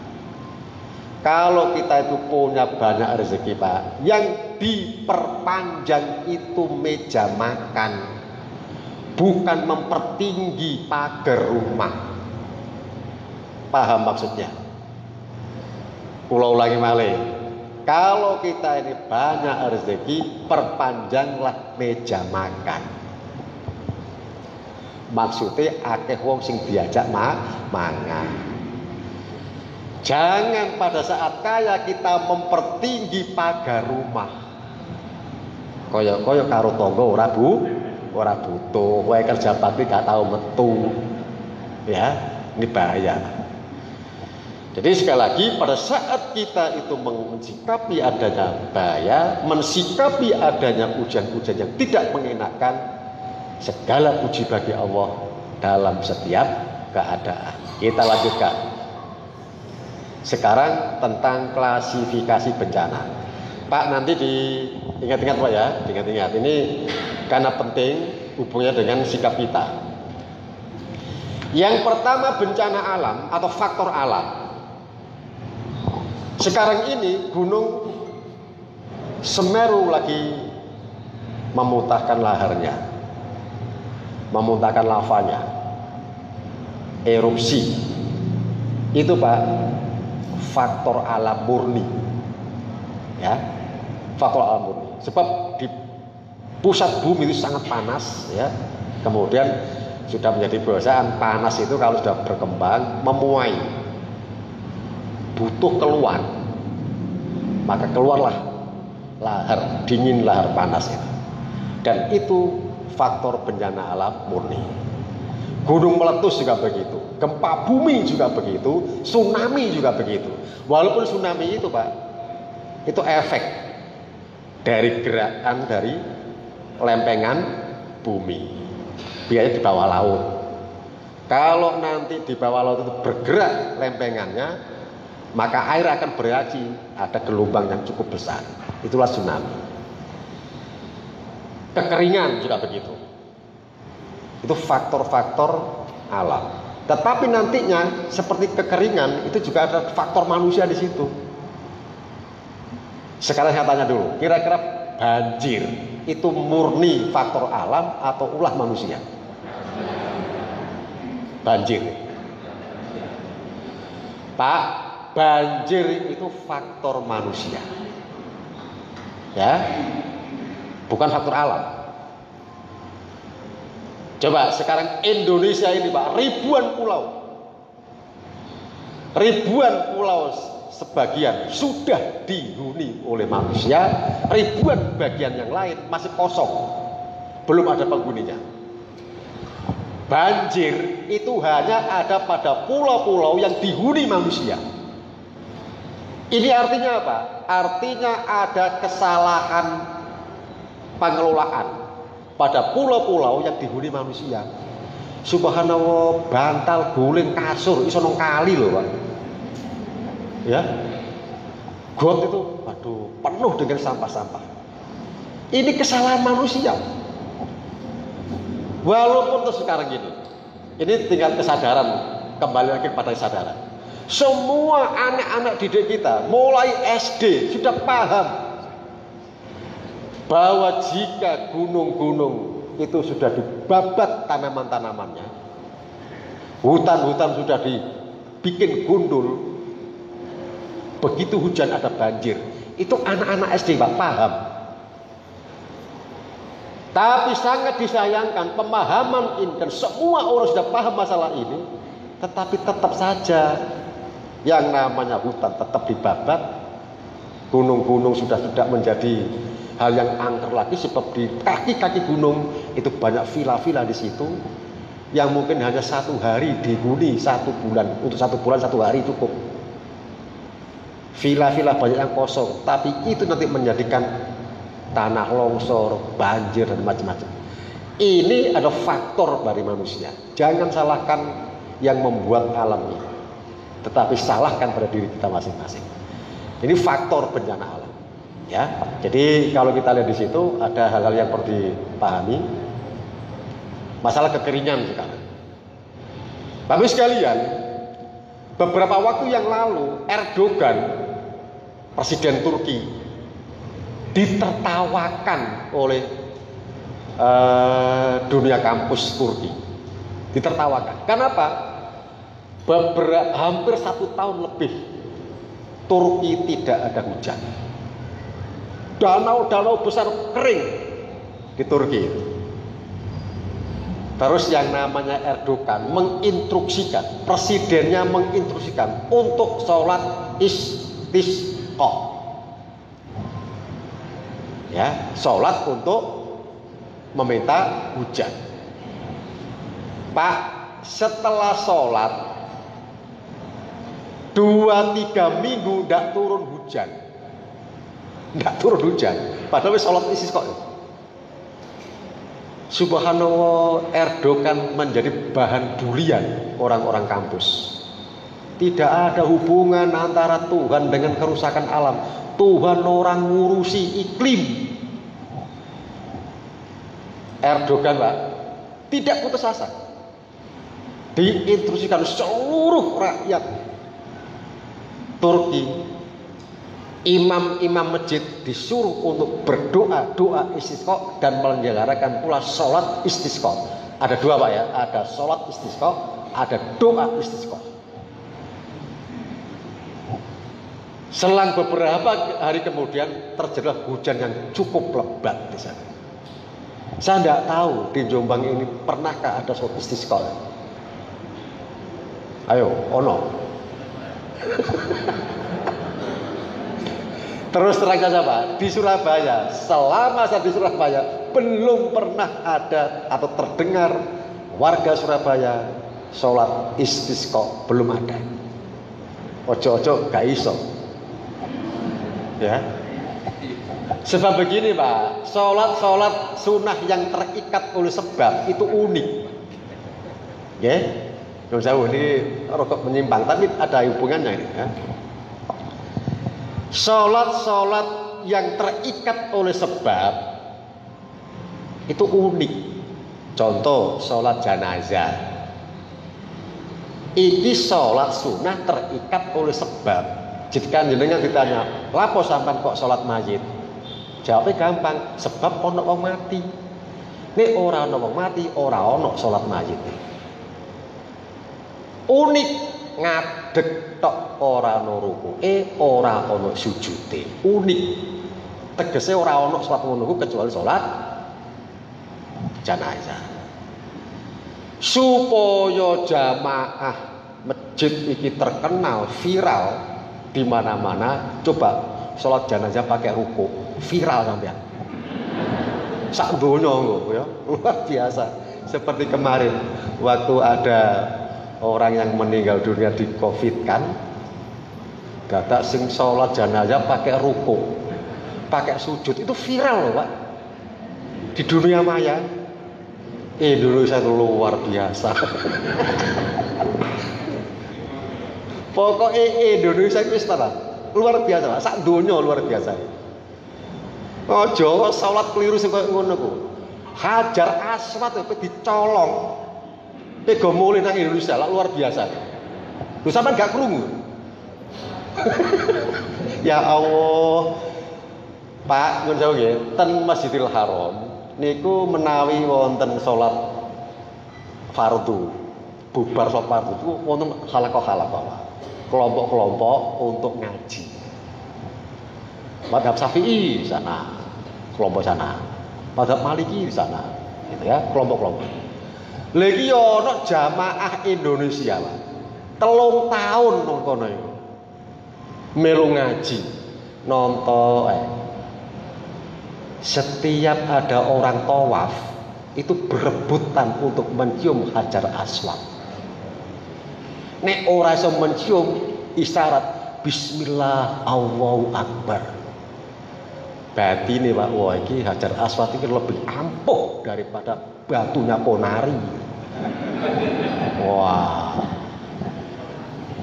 Kalau kita itu punya banyak rezeki Pak, yang diperpanjang itu meja makan, bukan mempertinggi pagar rumah. Paham maksudnya? Pulau ulangi malih. Kalau kita ini banyak rezeki, perpanjanglah meja makan. Maksudnya akeh wong sing diajak mangan. Jangan pada saat kaya kita mempertinggi pagar rumah. Kaya karo tangga ora butuh. Kowe kerja bakti gak tahu metu. Ya, ini bahaya. Jadi sekali lagi, pada saat kita itu mensikapi adanya bahaya, mensikapi adanya ujian-ujian yang tidak mengenakan, segala puji bagi Allah dalam setiap keadaan. Kita lanjutkan. Sekarang tentang klasifikasi bencana. Pak, nanti diingat-ingat Pak ya, diingat-ingat. Ini karena penting hubungannya dengan sikap kita. Yang pertama bencana alam atau faktor alam. Sekarang ini gunung Semeru lagi memuntahkan laharnya, memuntahkan lavanya, erupsi. Itu Pak, faktor alam murni. Ya, faktor alam murni. Sebab di pusat bumi itu sangat panas, ya. Kemudian sudah menjadi kebiasaan panas itu kalau sudah berkembang memuai, butuh keluar, maka keluarlah lahar dingin, lahar panas itu. Dan itu faktor bencana alam murni. Gunung meletus juga begitu, gempa bumi juga begitu, tsunami juga begitu. Walaupun tsunami itu Pak, itu efek dari gerakan dari lempengan bumi, biasanya di bawah laut. Kalau nanti di bawah laut itu bergerak lempengannya, maka air akan bereaksi, ada gelombang yang cukup besar. Itulah tsunami. Kekeringan juga begitu. Itu faktor-faktor alam. Tetapi nantinya seperti kekeringan itu juga ada faktor manusia di situ. Sekarang saya tanya dulu, kira-kira banjir itu murni faktor alam atau ulah manusia? Banjir, Pak, banjir itu faktor manusia, ya, bukan faktor alam. Coba sekarang Indonesia ini, Pak, ribuan pulau sebagian sudah dihuni oleh manusia, ribuan bagian yang lain masih kosong, belum ada penghuninya. Banjir itu hanya ada pada pulau-pulau yang dihuni manusia. Ini artinya apa? Artinya ada kesalahan pengelolaan pada pulau-pulau yang dihuni manusia. Subhanallah, bantal guling kasur iso nang kali loh, Pak. Ya. Got itu waduh penuh dengan sampah-sampah. Ini kesalahan manusia. Walaupun terus sekarang ini tinggal kesadaran, kembali lagi pada kesadaran. Semua anak-anak didik kita mulai SD sudah paham bahwa jika gunung-gunung itu sudah dibabat tanaman-tanamannya, hutan-hutan sudah dibikin gundul, begitu hujan ada banjir. Itu anak-anak SD, Pak, paham. Tapi sangat disayangkan pemahaman ini, dan semua orang sudah paham masalah ini, tetapi tetap saja yang namanya hutan tetap dibabat. Gunung-gunung sudah tidak menjadi hal yang angker lagi, sebab di kaki-kaki gunung itu banyak villa-villa di situ yang mungkin hanya 1 hari dihuni 1 bulan. Untuk 1 bulan 1 hari cukup. Villa-villa banyak yang kosong, tapi itu nanti menjadikan tanah longsor, banjir, dan macam-macam. Ini ada faktor dari manusia. Jangan salahkan yang membuat alam ini, tetapi salahkan pada diri kita masing-masing. Ini faktor bencana alam. Ya, jadi kalau kita lihat di situ ada hal-hal yang perlu dipahami. Masalah kekeringan sekarang. Bapak sekalian, beberapa waktu yang lalu Erdogan, presiden Turki, ditertawakan oleh dunia kampus Turki. Ditertawakan. Kenapa? Hampir 1 tahun lebih Turki tidak ada hujan. Danau-danau besar kering di Turki. Terus yang namanya Erdogan menginstruksikan, presidennya menginstruksikan untuk sholat istisqa. Ya, sholat untuk meminta hujan. Pak, setelah sholat 2-3 minggu tidak turun hujan. Tidak turun hujan. Padahal sholat istisqa. Subhanallah, Erdogan menjadi bahan bulian orang-orang kampus. Tidak ada hubungan antara Tuhan dengan kerusakan alam. Tuhan orang ngurusi iklim. Erdogan, Pak, tidak putus asa. Diinstruksikan seluruh rakyat Turki, imam-imam masjid disuruh untuk berdoa, doa istisqa, dan menyelenggarakan pula sholat istisqa. Ada 2, Pak, ya, ada sholat istisqa, ada doa istisqa. Selang beberapa hari kemudian terjadilah hujan yang cukup lebat di sana. Saya tidak tahu di Jombang ini pernahkah ada sholat istisqa. Ayo, ono. Terus terang saja, Pak, di Surabaya, selama saya di Surabaya belum pernah ada atau terdengar warga Surabaya sholat istisqa, belum ada. Ojo-ojo gak iso. Ya. Sebab begini, Pak, sholat sunnah yang terikat oleh sebab itu unik. Ya. Nyuwun sewu ini rokok menyimpang, tapi ada hubungannya ini ya. Sholat yang terikat oleh sebab itu unik. Contoh sholat jenazah. Ini sholat sunnah terikat oleh sebab. Jika jenengan ditanya, lapo sampean kok sholat mayit? Jawabnya gampang, sebab ono wong mati. Nek ora ono wong mati, ora ono sholat mayit. Unik, ngadeg tok ora ono rukuke, ora ono sujute. Unik. Tegese ora ono sholat ngono kecuali sholat jenazah. Supaya jamaah masjid iki terkenal viral di mana-mana, coba sholat jenazah pakai ruku, viral sampean. Sak donya ya, luar biasa. Seperti kemarin waktu ada orang yang meninggal dunia di Covid kan, dadak sing sholat jenazah pakai ruku, pakai sujud, itu viral loh Pak, di dunia maya. Indonesia itu luar biasa. Pokoknya Indonesia itu luar biasa Pak, sak donya luar biasa. Ojo sholat keliru sing koyo ngono ku. Hajar Aswad itu dicolong. Tega mulih nang Indonesia lah luar biasa. Lho sampean gak krungu? Ya Allah. Pak, nyuwun sewu nggih, ten Masjidil Haram niku menawi wonten salat fardu, bubar salat fardu itu wonten halaqah-halaqah. Kelompok-kelompok untuk ngaji. Mazhab Syafi'i di sana, kelompok sana. Mazhab Maliki di sana, gitu ya, kelompok-kelompok. Lagi ono jamaah Indonesia Pak. 3 tahun nang kono iku. Melu ngaji, nonton Setiap ada orang tawaf itu berebutan untuk mencium Hajar Aswad. Nek ora iso mencium isyarat Bismillah Allahu Akbar. Berarti nih Pak, wah ini Hajar Aswad ini lebih ampuh daripada batunya Ponari. Wah.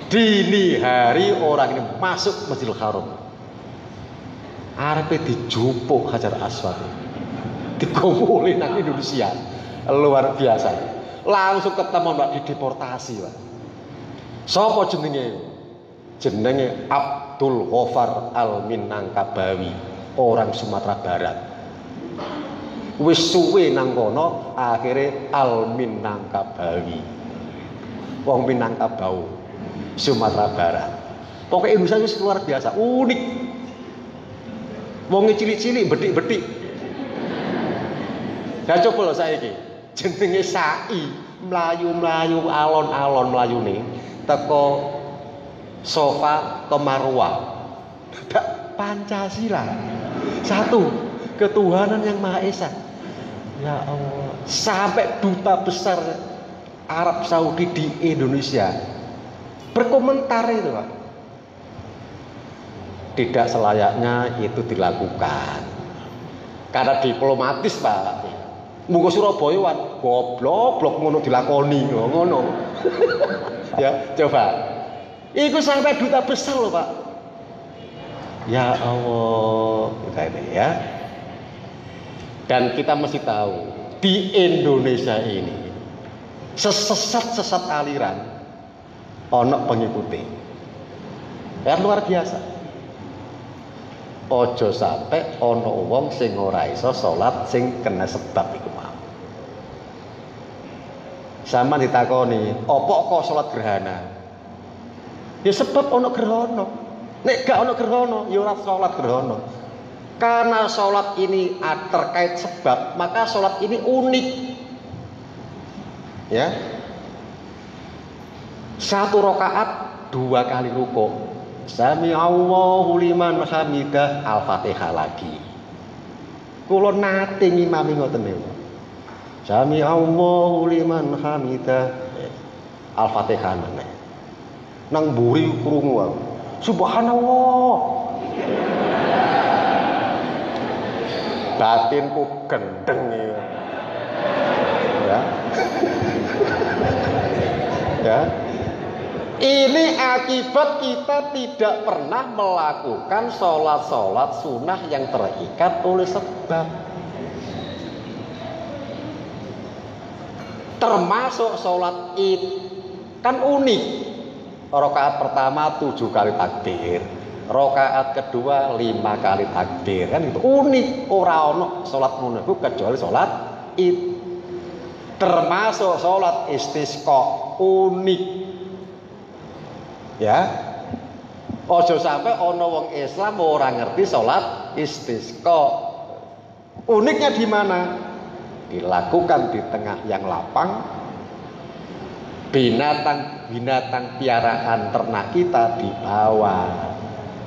Dini hari orang ini masuk Masjidil Haram. Arepe dijupuk Hajar Aswad. Digomoli nang Indonesia. Luar biasa. Langsung ketemu Pak dideportasi, Pak. Sapa jenenge? Jenenge Abdul Ghaffar Al-Minangkabawi, orang Sumatera Barat. Wis suwe nang kono akhire Al-Minangkabawi. Wong Minangkabau, Sumatera Barat. Pokoknya Indonesia itu luar biasa, unik. Wong cilik-cilik, bedik-bedik. Gak coba lho saiki. Jenenge Sai, mlayu-mlayu alon-alon mlayune teko Sofa ke Marwah. Pancasila. Satu, ketuhanan yang Maha Esa. Ya Allah, sampai duta besar Arab Saudi di Indonesia berkomentar itu Pak. Tidak selayaknya itu dilakukan karena diplomatis Pak. Munggo Surabaya wan goblok ngono dilakoni ngono. Ya coba itu sampai duta besar loh Pak. Ya Allah kita ini ya. Dan kita mesti tahu di Indonesia ini sesat aliran ono pengikuti ya luar biasa. Ojo sampai ono wong sing ora iso salat sing kena sebab iku mau. Sama ditakoni, opo kok salat gerhana? Ya sebab ono gerhana. Nek gak ono gerhana, ya ora salat gerhana. Karena salat ini terkait sebab, maka salat ini unik. Ya. 1 rakaat 2 kali rukuk. Sami Allahu liman hamidah, Al-Fatihah lagi. Kula nate ngimami ngoten niku. Sami Allahu liman hamidah, Al-Fatihah meneh. Nang mburi krungu aku. Subhanallah. Batinku gendeng ya. Ya. Ya. Ini akibat kita tidak pernah melakukan sholat-sholat sunnah yang terikat oleh sebab. Termasuk sholat id. Kan unik. Rakaat pertama 7 kali takbir, rakaat kedua 5 kali takbir, kan itu unik. Ora ono sholat ngono kecuali sholat id. Termasuk sholat istisqa unik. Ya, ojo sampai ono wong Islam ora ngerti sholat istisqa. Uniknya di mana? Dilakukan di tengah yang lapang. Binatang piaraan ternak kita dibawa.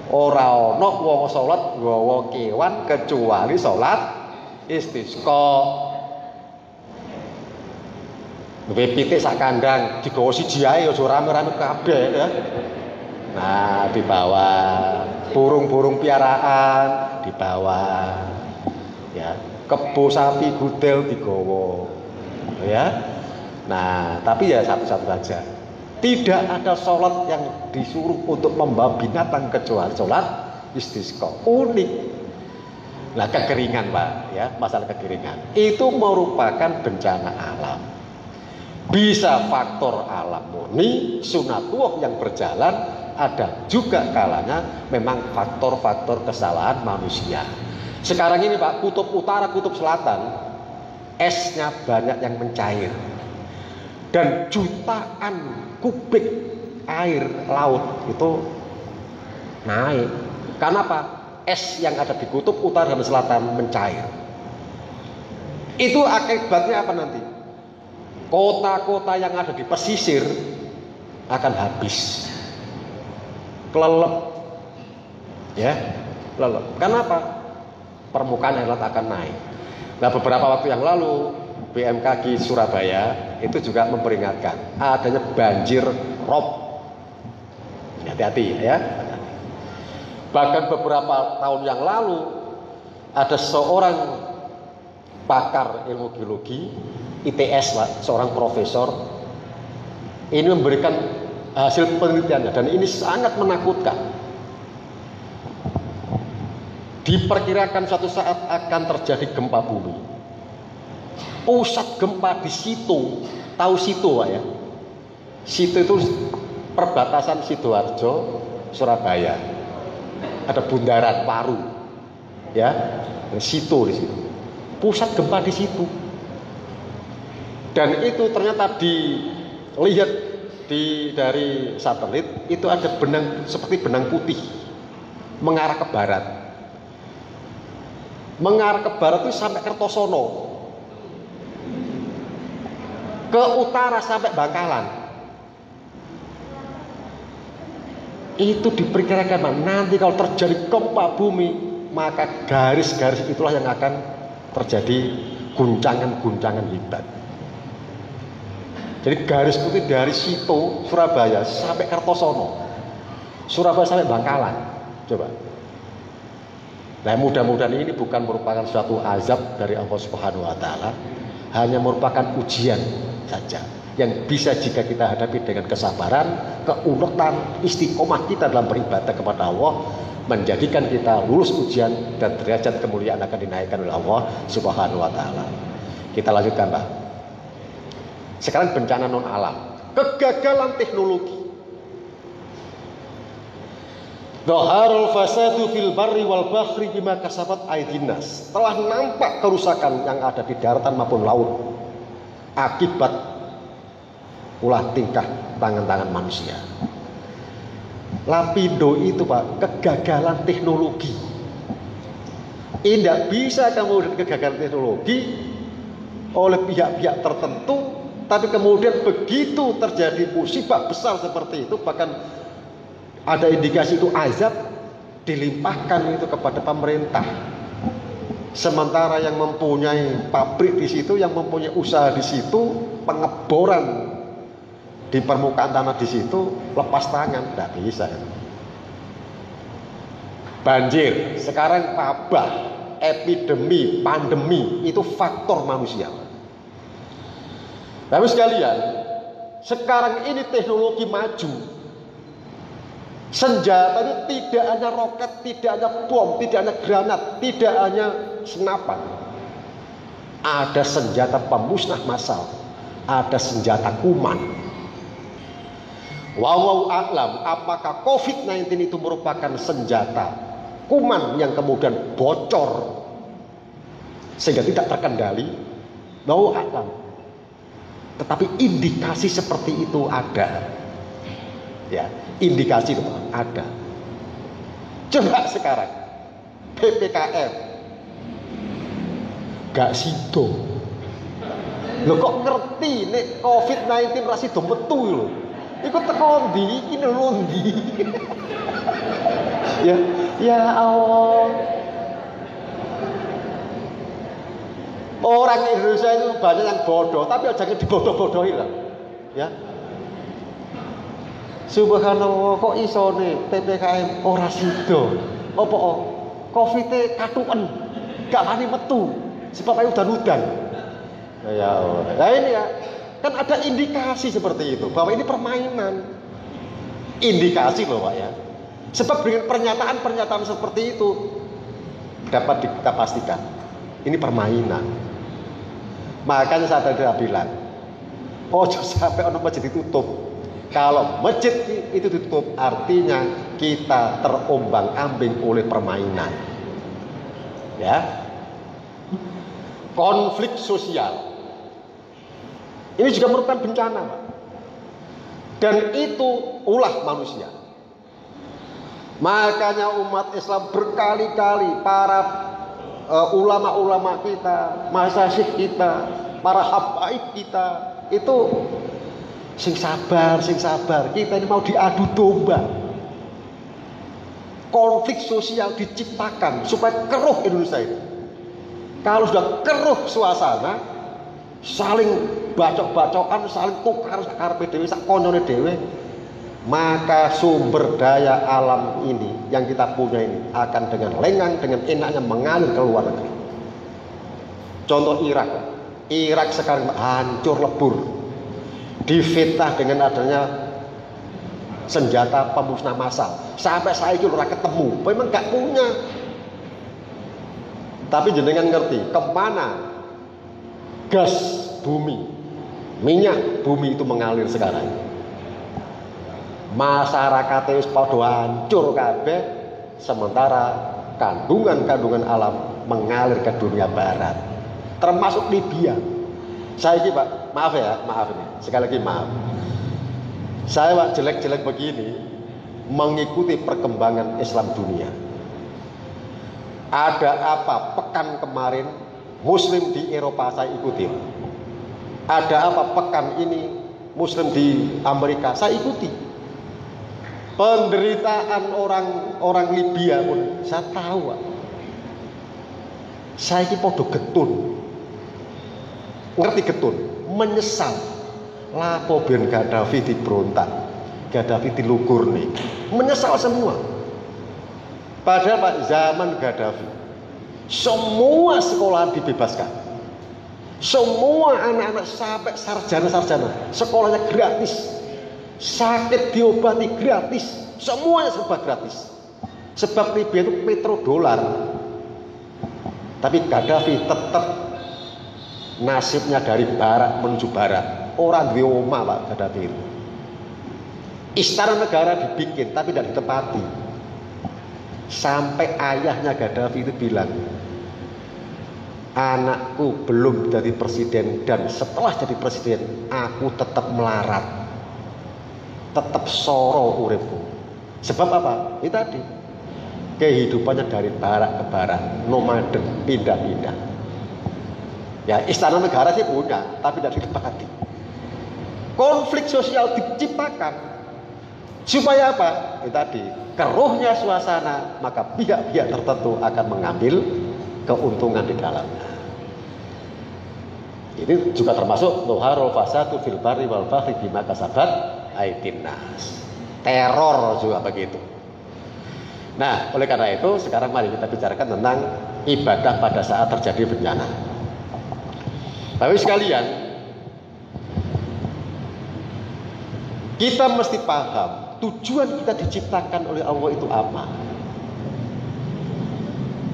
Ora ono wong salat nggawa kewan kecuali salat istisqa. Pitik sak kandang digawa siji ae aja rame-rame kabeh ya. Nah, dibawa. Burung-burung piaraan dibawa. Ya, kebo sapi gudel digawa. Ya. Nah, tapi ya satu-satu saja. Tidak ada sholat yang disuruh untuk membawa binatang kecuali sholat istisqa. Unik. Nah, kekeringan Pak, ya, masalah kekeringan. Itu merupakan bencana alam. Bisa faktor alam murni, sunatullah yang berjalan, ada juga kalanya memang faktor-faktor kesalahan manusia. Sekarang ini Pak, kutub utara, kutub selatan, esnya banyak yang mencair. Dan jutaan kubik air laut itu naik. Karena apa? Es yang ada di kutub utara dan selatan mencair. Itu akibatnya apa nanti? Kota-kota yang ada di pesisir akan habis. Kelelep. Ya, kelelep. Kenapa? Permukaan air laut akan naik. Nah, beberapa waktu yang lalu BMKG Surabaya itu juga memperingatkan adanya banjir rob. Hati-hati ya. Bahkan beberapa tahun yang lalu ada seorang pakar ilmu geologi ITS Pak, seorang profesor ini memberikan hasil penelitiannya dan ini sangat menakutkan. Diperkirakan suatu saat akan terjadi gempa bumi. Pusat gempa di Situ, tahu Situ Pak ya? Situ itu perbatasan Sidoarjo, Surabaya. Ada bundaran Paru, ya, Situ di situ. Pusat gempa di situ. Dan itu ternyata dilihat dari satelit itu ada benang seperti benang putih mengarah ke barat. Mengarah ke barat itu sampai Kertosono. Ke utara sampai Bangkalan. Itu diperkirakan nanti kalau terjadi gempa bumi, maka garis-garis itulah yang akan terjadi guncangan-guncangan hebat. Jadi garis putih dari Situ Surabaya sampai Kertosono, Surabaya sampai Bangkalan. Coba. Nah, mudah-mudahan ini bukan merupakan suatu azab dari Allah Subhanahu wa taala, hanya merupakan ujian saja yang bisa jika kita hadapi dengan kesabaran, keuletan, istiqomah kita dalam beribadah kepada Allah, menjadikan kita lulus ujian dan derajat kemuliaan akan dinaikkan oleh Allah Subhanahu wa taala. Kita lanjutkan, Pak. Sekarang bencana non alam, kegagalan teknologi. Dhaharul fasadu fil barri wal bahri bima kasabat aydin nas. Telah nampak kerusakan yang ada di daratan maupun laut akibat ulah tingkah tangan-tangan manusia. Lapindo itu Pak, kegagalan teknologi. Tidak bisa kemudian kegagalan teknologi oleh pihak-pihak tertentu, tapi kemudian begitu terjadi musibah besar seperti itu, bahkan ada indikasi itu azab, dilimpahkan itu kepada pemerintah. Sementara yang mempunyai pabrik di situ, yang mempunyai usaha di situ, pengeboran di permukaan tanah di situ lepas tangan, tidak bisa. Banjir, sekarang wabah, epidemi, pandemi itu faktor manusia. Bapak sekalian, Sekarang ini teknologi maju. Senjata itu tidak hanya roket, tidak hanya bom, tidak hanya granat, tidak hanya senapan. Ada senjata pemusnah massal, ada senjata kuman. Wallahu a'lam, apakah COVID-19 itu merupakan senjata kuman yang kemudian bocor sehingga tidak terkendali? Wallahu a'lam. Tetapi indikasi seperti itu ada. Ya, indikasi itu ada. Coba sekarang PPKM gak sido. Lo kok ngerti nek COVID-19 ra sido metu lho. Iku teko ndi iki lho ndi. Ya Allah. Orang Indonesia itu banyak yang bodoh, tapi jangan dibodoh-bodohi lah. Ya. Subhanallah, kok isone PPKM ora sido. Apa Covid-e katuken, gak wani metu. Sebab ayo udan-udan. Ya Allah. Nah ini ya, kan ada indikasi seperti itu bahwa ini permainan. Indikasi loh Pak ya. Sebab dengan pernyataan-pernyataan seperti itu dapat kita pastikan ini permainan. Makanya saya tadi bilang, ojo sampai ono masjid ditutup. Kalau masjid itu ditutup, artinya kita terombang-ambing oleh permainan. Ya. Konflik sosial. Ini juga merupakan bencana, Pak. Dan itu ulah manusia. Makanya umat Islam berkali-kali para ulama-ulama kita, masyayikh kita, para habaib kita itu sing sabar. Kita ini mau diadu domba. Konflik sosial diciptakan supaya keruh Indonesia ini. Kalau sudah keruh suasana, saling bacok-bacokan, saling tukar karepe dhewe sak koncone dhewe, maka sumber daya alam ini yang kita punya ini akan dengan lengang, dengan enaknya mengalir ke luar negeri. Contoh Irak sekarang hancur lebur, difitnah dengan adanya senjata pemusnah massal. Sampai saya itu ora ketemu, memang gak punya. Tapi jenengan ngerti kemana gas bumi, minyak bumi itu mengalir sekarang? Masyarakatnya wis padha hancur kabeh, sementara kandungan alam mengalir ke dunia barat, termasuk Libya. Saya ini Pak, maaf ini, sekali lagi maaf. Saya Pak jelek-jelek begini mengikuti perkembangan Islam dunia. Ada apa pekan kemarin Muslim di Eropa saya ikuti. Ada apa pekan ini Muslim di Amerika saya ikuti. Penderitaan orang Libya pun saya tahu. Saya ini podo getun. Ngerti getun? Menyesal. Lapo ben Gaddafi diberontak. Gaddafi dilugur nih. Menyesal semua. Padahal Pak zaman Gaddafi semua sekolah dibebaskan. Semua anak-anak sampai sarjana-sarjana sekolahnya gratis. Sakit diobati gratis, semuanya serba gratis. Sebab Libya itu petrodolar. Tapi Gaddafi tetap nasibnya dari barat menuju barat. Orang di omah Pak Gaddafi itu. Istana negara dibikin tapi tidak ditempati. Sampai ayahnya Gaddafi itu bilang, anakku belum jadi presiden dan setelah jadi presiden aku tetap melarat, tetap soro uripku. Sebab apa? Itu tadi kehidupannya dari barat ke barat, nomaden, pindah-pindah. Ya istana negara sih punya, tapi tidak ditempati. Konflik sosial diciptakan supaya apa? Itu tadi keruhnya suasana, maka pihak-pihak tertentu akan mengambil keuntungan di dalamnya. Ini juga termasuk nuharul fasadu fil barri wal bahri bima kasabat aydin nas. Teror juga begitu. Nah, oleh karena itu sekarang mari kita bicarakan tentang ibadah pada saat terjadi bencana. Bapak sekalian, Kita mesti paham tujuan kita diciptakan oleh Allah itu apa.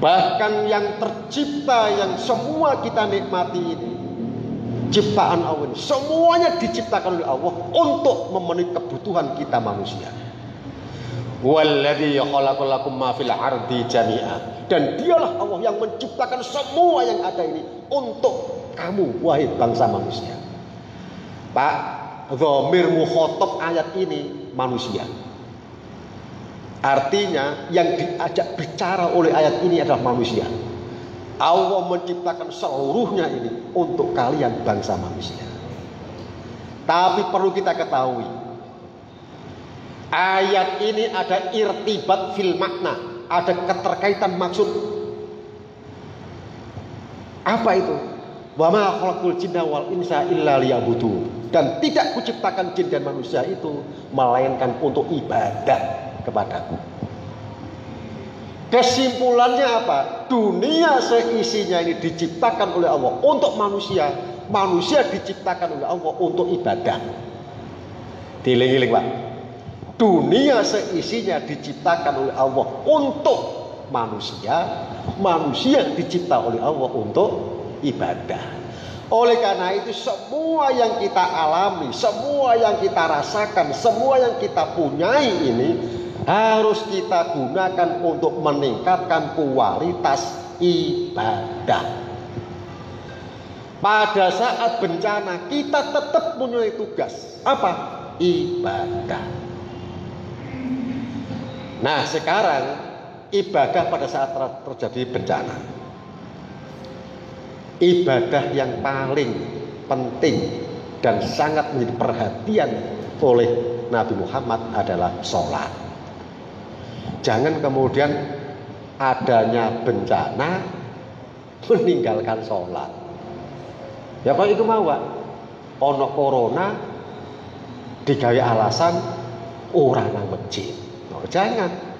Bahkan yang tercipta, yang semua kita nikmati ini, ciptaan Allah ini, semuanya diciptakan oleh Allah untuk memenuhi kebutuhan kita manusia. Walladzi khalaqalakum ma fil ardi jami'a. Dan dialah Allah yang menciptakan semua yang ada ini untuk kamu, wahai bangsa manusia. Pak, dhamir mukhatab ayat ini manusia. Artinya yang diajak bicara oleh ayat ini adalah manusia. Allah menciptakan seluruhnya ini untuk kalian bangsa manusia. Tapi perlu kita ketahui, ayat ini ada irtibat fil makna, ada keterkaitan maksud. Apa itu? Wa ma khalaqul jinna wal insa illa liya'budun. Dan tidak kuciptakan jin dan manusia itu melainkan untuk ibadah kepadaku. Kesimpulannya apa? Dunia seisinya ini diciptakan oleh Allah untuk manusia. Manusia diciptakan oleh Allah untuk ibadah. Diling-iling Pak. Dunia seisinya diciptakan oleh Allah untuk manusia. Manusia dicipta oleh Allah untuk ibadah. Oleh karena itu semua yang kita alami, semua yang kita rasakan, semua yang kita punyai ini harus kita gunakan untuk meningkatkan kualitas ibadah. Pada saat bencana kita tetap punya tugas. Apa? Ibadah. Nah sekarang ibadah pada saat terjadi bencana. Ibadah yang paling penting dan sangat menjadi perhatian oleh Nabi Muhammad adalah sholat. Jangan kemudian adanya bencana meninggalkan sholat. Ya kalau itu mau Pak, ono corona digawe alasan orang nang masjid. Oh, jangan.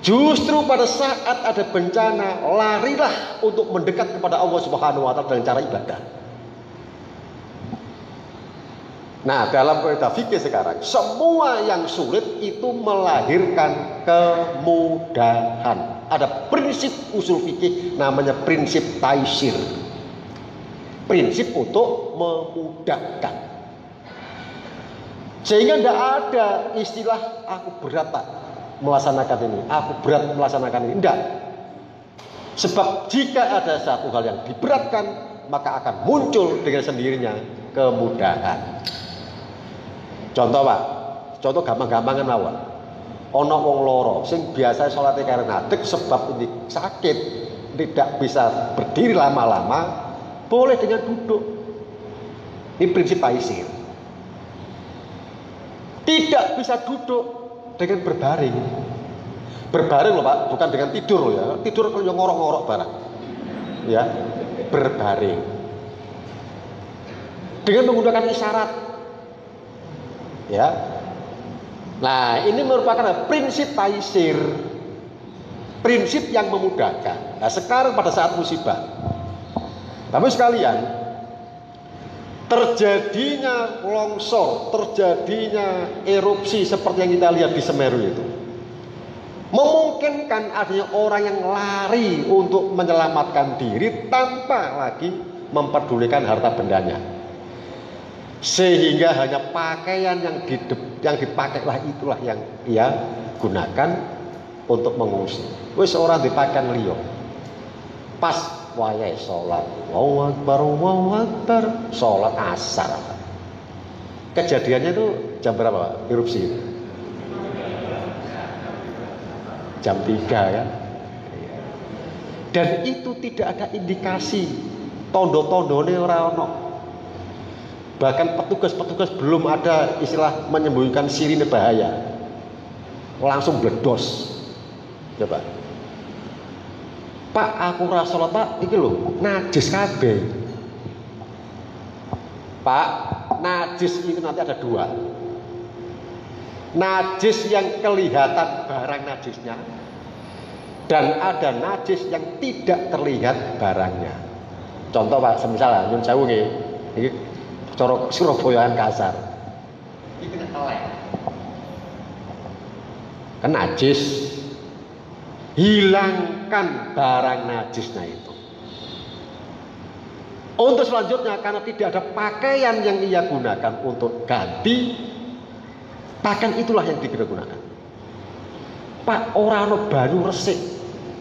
Justru pada saat ada bencana, larilah untuk mendekat kepada Allah Subhanahu wa taala dengan cara ibadah. Nah, dalam kaidah fikih sekarang, semua yang sulit itu melahirkan kemudahan. Ada prinsip usul fikih namanya prinsip taisir. Prinsip untuk memudahkan. Sehingga tidak ada istilah aku berat Pak melaksanakan ini, aku berat melaksanakan ini. Tidak. Sebab jika ada satu hal yang diberatkan, maka akan muncul dengan sendirinya kemudahan. Contoh Pak, contoh gampang-gampangan mawon. Ono wong loro sing biasa salate karo ngadeg sebab ini sakit, tidak bisa berdiri lama-lama, boleh dengan duduk. Ini prinsip taisir. Tidak bisa duduk dengan berbaring. Berbaring loh Pak, bukan dengan tidur loh ya. Tidur kalau yang ngorok-ngorok barang. Ya, berbaring. Dengan menggunakan isyarat. Ya. Nah, ini merupakan prinsip taisir. Prinsip yang memudahkan. Nah, sekarang pada saat musibah. Tapi sekalian, terjadinya longsor, terjadinya erupsi seperti yang kita lihat di Semeru itu, memungkinkan adanya orang yang lari untuk menyelamatkan diri tanpa lagi memperdulikan harta bendanya, sehingga hanya pakaian yang dipakailah itulah yang ia gunakan untuk mengungsi. Wis orang dipakaian liyo, pas wayahe sholat, Allahu Akbar, sholat asar. Kejadiannya itu jam berapa erupsi itu? Jam 3 kan? Dan itu tidak ada indikasi tondo-tondone ora ono. Bahkan petugas-petugas belum ada istilah menyembunyikan sirine bahaya. Langsung bledos. Coba. Pak, aku ora salat Pak, iki lho, najis kabeh. Pak, najis itu nanti ada dua. Najis yang kelihatan barang najisnya, dan ada najis yang tidak terlihat barangnya. Contoh Pak, semisal nyun sewu nggih, iki cara Surabayaan kasar. elek. Kan najis. Hilangkan barang najisnya itu. Untuk selanjutnya, karena tidak ada pakaian yang ia gunakan untuk ganti, pakaian itulah yang digunakan. Pak, orang baru resik,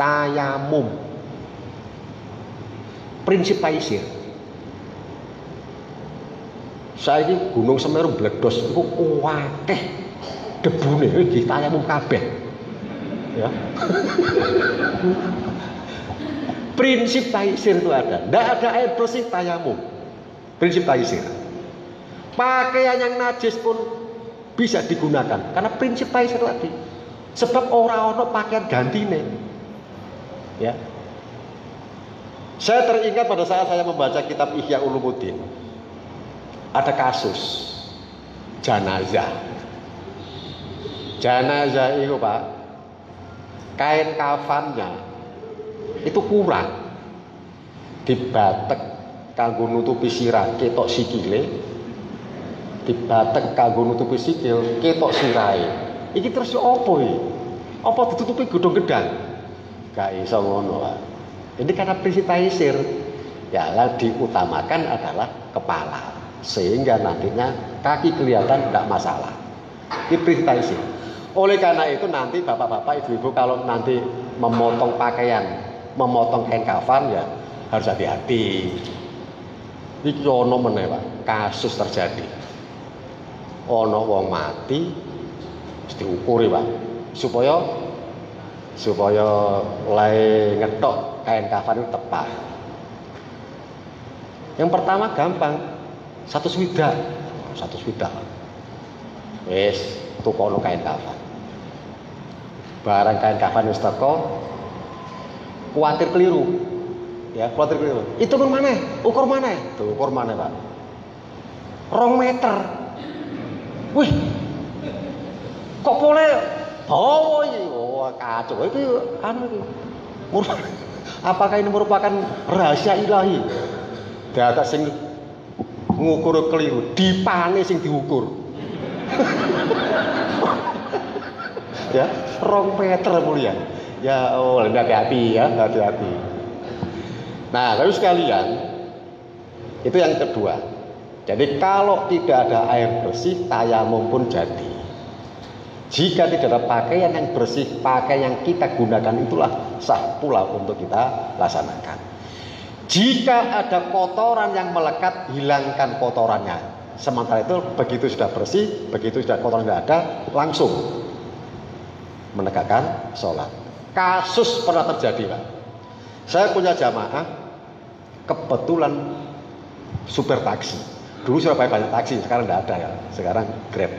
tayamum, prinsip taisir. Saya ini Gunung Semeru meledos, itu wakeh debune iki tayamum kabeh. Ya. Prinsip taisir itu ada. Tidak ada air bersih tayamum. Prinsip taisir. Pakaian yang najis pun bisa digunakan karena prinsip taisir tadi. Sebab orang-orang pakaian gantine. Ya. Saya teringat pada saat saya membaca kitab Ihya Ulumuddin. Ada kasus janazah. Janazah itu, Pak, kain kafannya itu kurang, dibatek kanggo nutupi sirah ketok sikile, dibatek kanggo nutupi sikil ketok sirahe. Iki terus opo iki? Apa ditutupi godhong gedang? Gak iso ngono, Pak. Ini karena prinsip taisir. Ya, yang diutamakan adalah kepala, sehingga nantinya kaki kelihatan tidak masalah. Ini prinsip taisir. Oleh karena itu nanti bapak-bapak, ibu-ibu kalau nanti memotong pakaian, memotong kain kafan, ya harus hati-hati. Iki ono meneh, Pak, kasus terjadi. Ono wong mati mesti diukuri, Pak, supaya mulai ngetok kain kafan itu tepat. Yang pertama gampang, 100 swidak. Wis tukono kain kafan. Barang kain kafan wis teko, kuatir keliru. Ya, kuatir keliru. Itu ukur mana? Tuh, ukur mana, Pak? 2 meter. Wih. Kok boleh? Oh, kacau. Itu apakah ini merupakan rahasia ilahi? Data sing ngukur keliru, dipane sing diukur. Ya, 2 meter mulia. Ya, hati-hati ya, hati-hati. Nah, lalu sekalian, itu yang kedua. Jadi kalau tidak ada air bersih, tayamum pun jadi. Jika tidak ada pakaian yang bersih, pakaian yang kita gunakan itulah sah pula untuk kita laksanakan. Jika ada kotoran yang melekat, hilangkan kotorannya. Sementara itu begitu sudah bersih, begitu sudah kotoran tidak ada, langsung menegakkan sholat. Kasus pernah terjadi, Pak. Saya punya jamaah, kebetulan supir taksi. Dulu Surabaya banyak taksi, sekarang tidak ada ya. Sekarang Grab.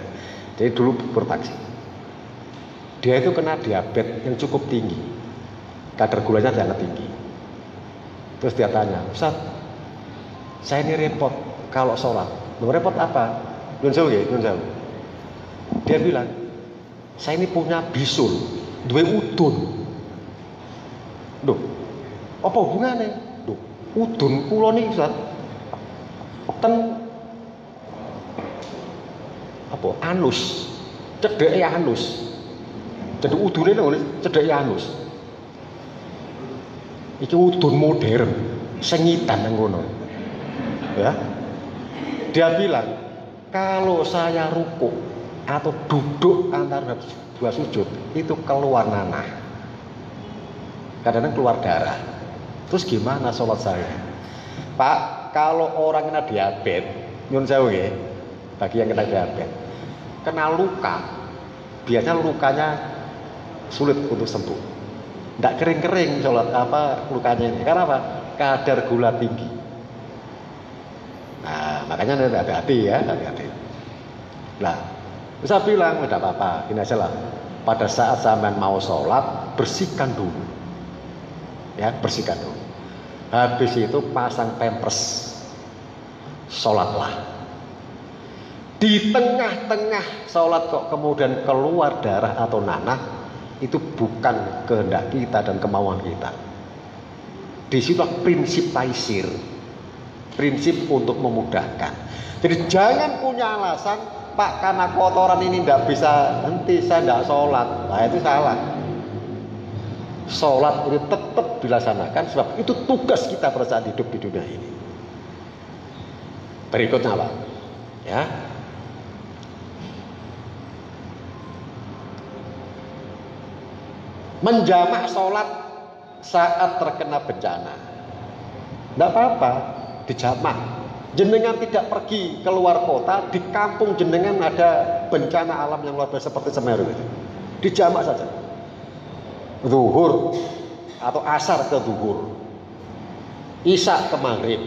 Jadi dulu bertaksi. Dia itu kena diabetes yang cukup tinggi. Kadar gulanya sangat tinggi. Terus dia tanya, Ustaz, saya ini repot kalau sholat. Repot apa? Nyun sewu. Dia bilang, saya ini punya bisul, duwe udun. Duh, apa hubungannya? Duh, udun kula niki, Ustaz. Anus. Cedheke anus. Jadi udune lho cedheke anus. Iki udun modern, sengitan nang ngono. Ya. Dia bilang, kalau saya rukuk atau duduk antara 2 sujud, itu keluar nanah. Kadang-kadang keluar darah. Terus gimana sholat saya? Pak, kalau orang kena diabetes, nyun sewu nggih, bagi yang kena diabetes, kena luka, biasanya lukanya sulit untuk sembuh. Tidak kering-kering sholat lukanya ini. Karena apa? Kadar gula tinggi. Nah, makanya hati-hati ya, hati-hati. Nah, saya bilang, tidak apa-apa, ini aja lah. Pada saat sampean mau sholat, bersihkan dulu. Ya, bersihkan dulu. Habis itu pasang pampers. Sholatlah. Di tengah-tengah sholat kok kemudian keluar darah atau nanah, itu bukan kehendak kita dan kemauan kita. Disitulah prinsip taisir. Prinsip untuk memudahkan. Jadi jangan punya alasan Pak karena kotoran ini tidak bisa henti, saya tidak sholat. Nah itu salah. Sholat itu tetap dilaksanakan sebab itu tugas kita pada saat hidup di dunia ini. Berikutnya Pak, ya. Menjamak sholat saat terkena bencana. Tidak apa-apa, dijamak. Jenengan tidak pergi keluar kota, di kampung jenengan ada bencana alam yang luar biasa seperti Semeru itu. Dijamak saja. Zuhur atau asar ke zuhur, isya ke maghrib,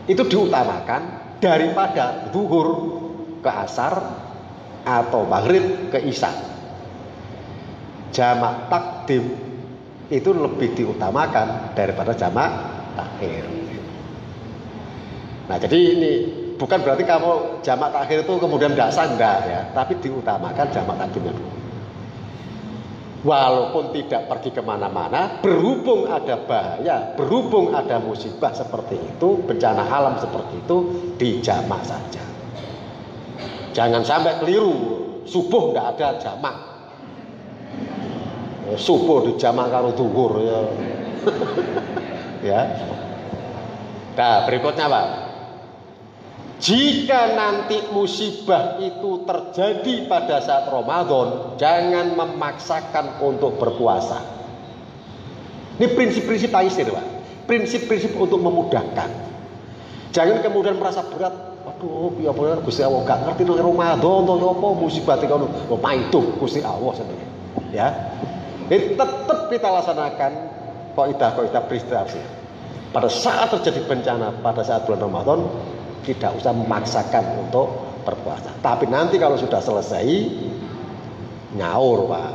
itu diutamakan daripada zuhur ke asar atau maghrib ke isya. Jamak takdim itu lebih diutamakan daripada jamak takhir. Nah jadi ini bukan berarti kamu jamak takhir itu kemudian tidak sah, enggak ya, tapi diutamakan jamak takdimnya dulu. Walaupun tidak pergi kemana-mana, berhubung ada bahaya, berhubung ada musibah seperti itu, bencana alam seperti itu, dijamak saja. Jangan sampai keliru, subuh tidak ada jamak. Subuh dijamak karo zuhur ya. Ya. Nah, berikutnya Pak. Jika nanti musibah itu terjadi pada saat Ramadan, jangan memaksakan untuk berpuasa. Ini prinsip-prinsip taisir, Pak. Prinsip-prinsip untuk memudahkan. Jangan kemudian merasa berat. Aduh, ya bener Gusti Allah gak ngerti nek Ramadan to apa musibah iki ono. Oh, maido Gusti Allah sebenarnya. Ya. Ini tetap kita laksanakan kaidah prinsip. Pada saat terjadi bencana pada saat bulan Ramadan, tidak usah memaksakan untuk berpuasa. Tapi nanti kalau sudah selesai, nyaur Pak,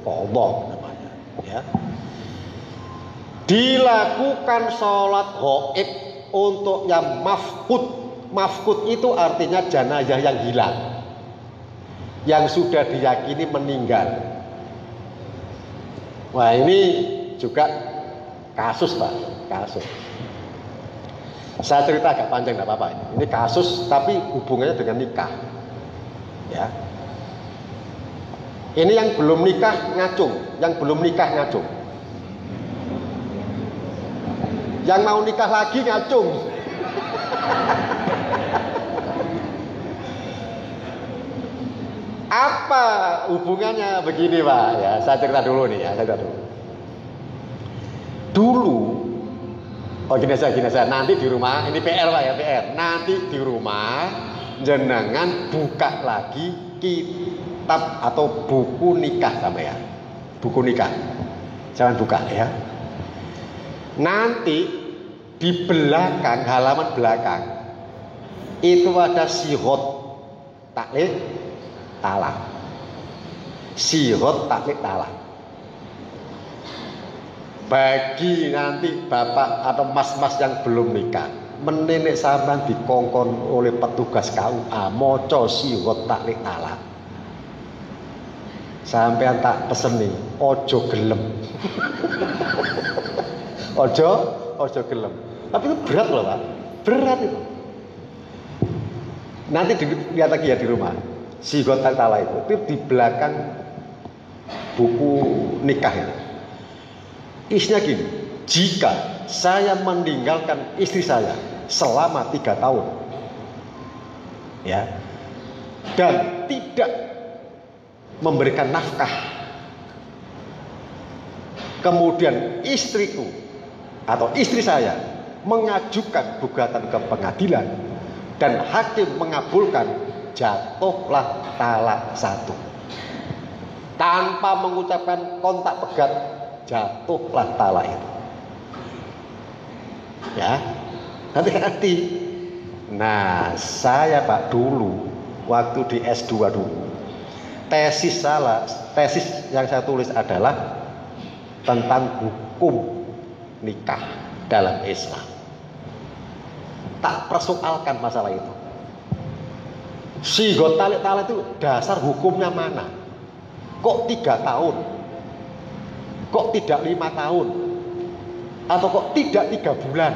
qadha namanya. Ya. Dilakukan sholat ghaib untuk yang mafqud. Mafqud itu artinya jenazah yang hilang, yang sudah diyakini meninggal. Wah ini juga kasus Pak, kasus. Saya cerita agak panjang, tidak apa-apa. Ini kasus, tapi hubungannya dengan nikah. Ya. Ini yang belum nikah ngacung, yang belum nikah ngacung. Yang mau nikah lagi ngacung. Apa hubungannya begini Pak? Ya, saya cerita dulu nih ya, saya cerita dulu. Dulu oh gini saja, nanti di rumah, ini PR Pak ya, PR. Nanti di rumah jenengan buka lagi kitab atau buku nikah sampean. Buku nikah. Jangan buka ya. Nanti di belakang, halaman belakang itu ada sihot taklid talak. Sihot taklid talak. Bagi nanti bapak atau mas-mas yang belum nikah, menenek sampean dikongkon oleh petugas KUA maca sihot taklid talak. Sampean tak peseni, ojo gelem. ojo gelem. Tapi itu berat loh Pak, berat itu. Nanti lihat lagi ya di rumah, sihot taklid talak itu di belakang buku nikah itu. Isinya gini, jika saya meninggalkan istri saya selama 3 tahun, ya, dan tidak memberikan nafkah, kemudian istriku atau istri saya mengajukan gugatan ke pengadilan dan hakim mengabulkan, jatuhlah talak 1 tanpa mengucapkan kontak pegat. Jatuhlah talak itu. Ya, hati-hati. Nah, saya Pak dulu waktu di S2 dulu, tesis yang saya tulis adalah tentang hukum nikah dalam Islam. Tak persoalkan masalah itu. Sihot taklid talak itu dasar hukumnya mana? Kok 3 tahun? Kok tidak 5 tahun? Atau kok tidak 3 bulan?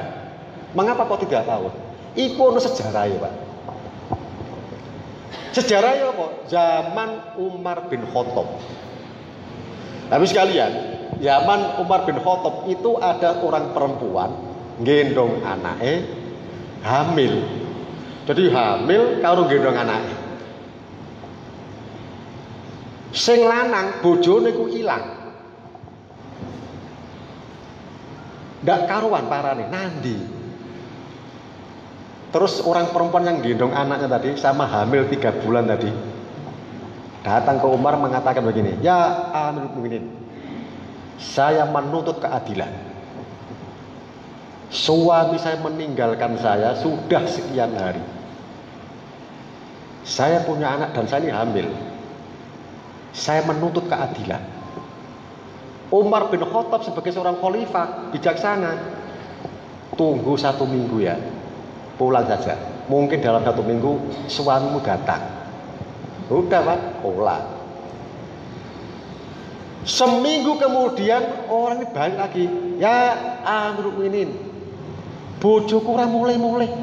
Mengapa kok 3 tahun? Iku ono sejarah ya Pak. Sejarahnya apa? Zaman Umar bin Khattab. Tapi sekalian, zaman Umar bin Khattab itu ada orang perempuan gendong anaknya hamil. Jadi hamil karo gendong anaknya. Sing lanang bojone ku ilang. Ndak karuan parane nandi. Terus orang perempuan yang gendong anaknya tadi sama hamil 3 bulan tadi datang ke Umar mengatakan begini, ya Amirul Mukminin, saya menuntut keadilan. Suami saya meninggalkan saya sudah sekian hari. Saya punya anak dan saya ini hamil. Saya menuntut keadilan. Umar bin Khattab sebagai seorang khalifah bijaksana, tunggu 1 minggu ya, pulang saja. Mungkin dalam 1 minggu suamimu datang. Udah Pak, pulang. Seminggu kemudian orang ini balik lagi, ya Amirul Mukminin, bojoku ora mulai-mulai,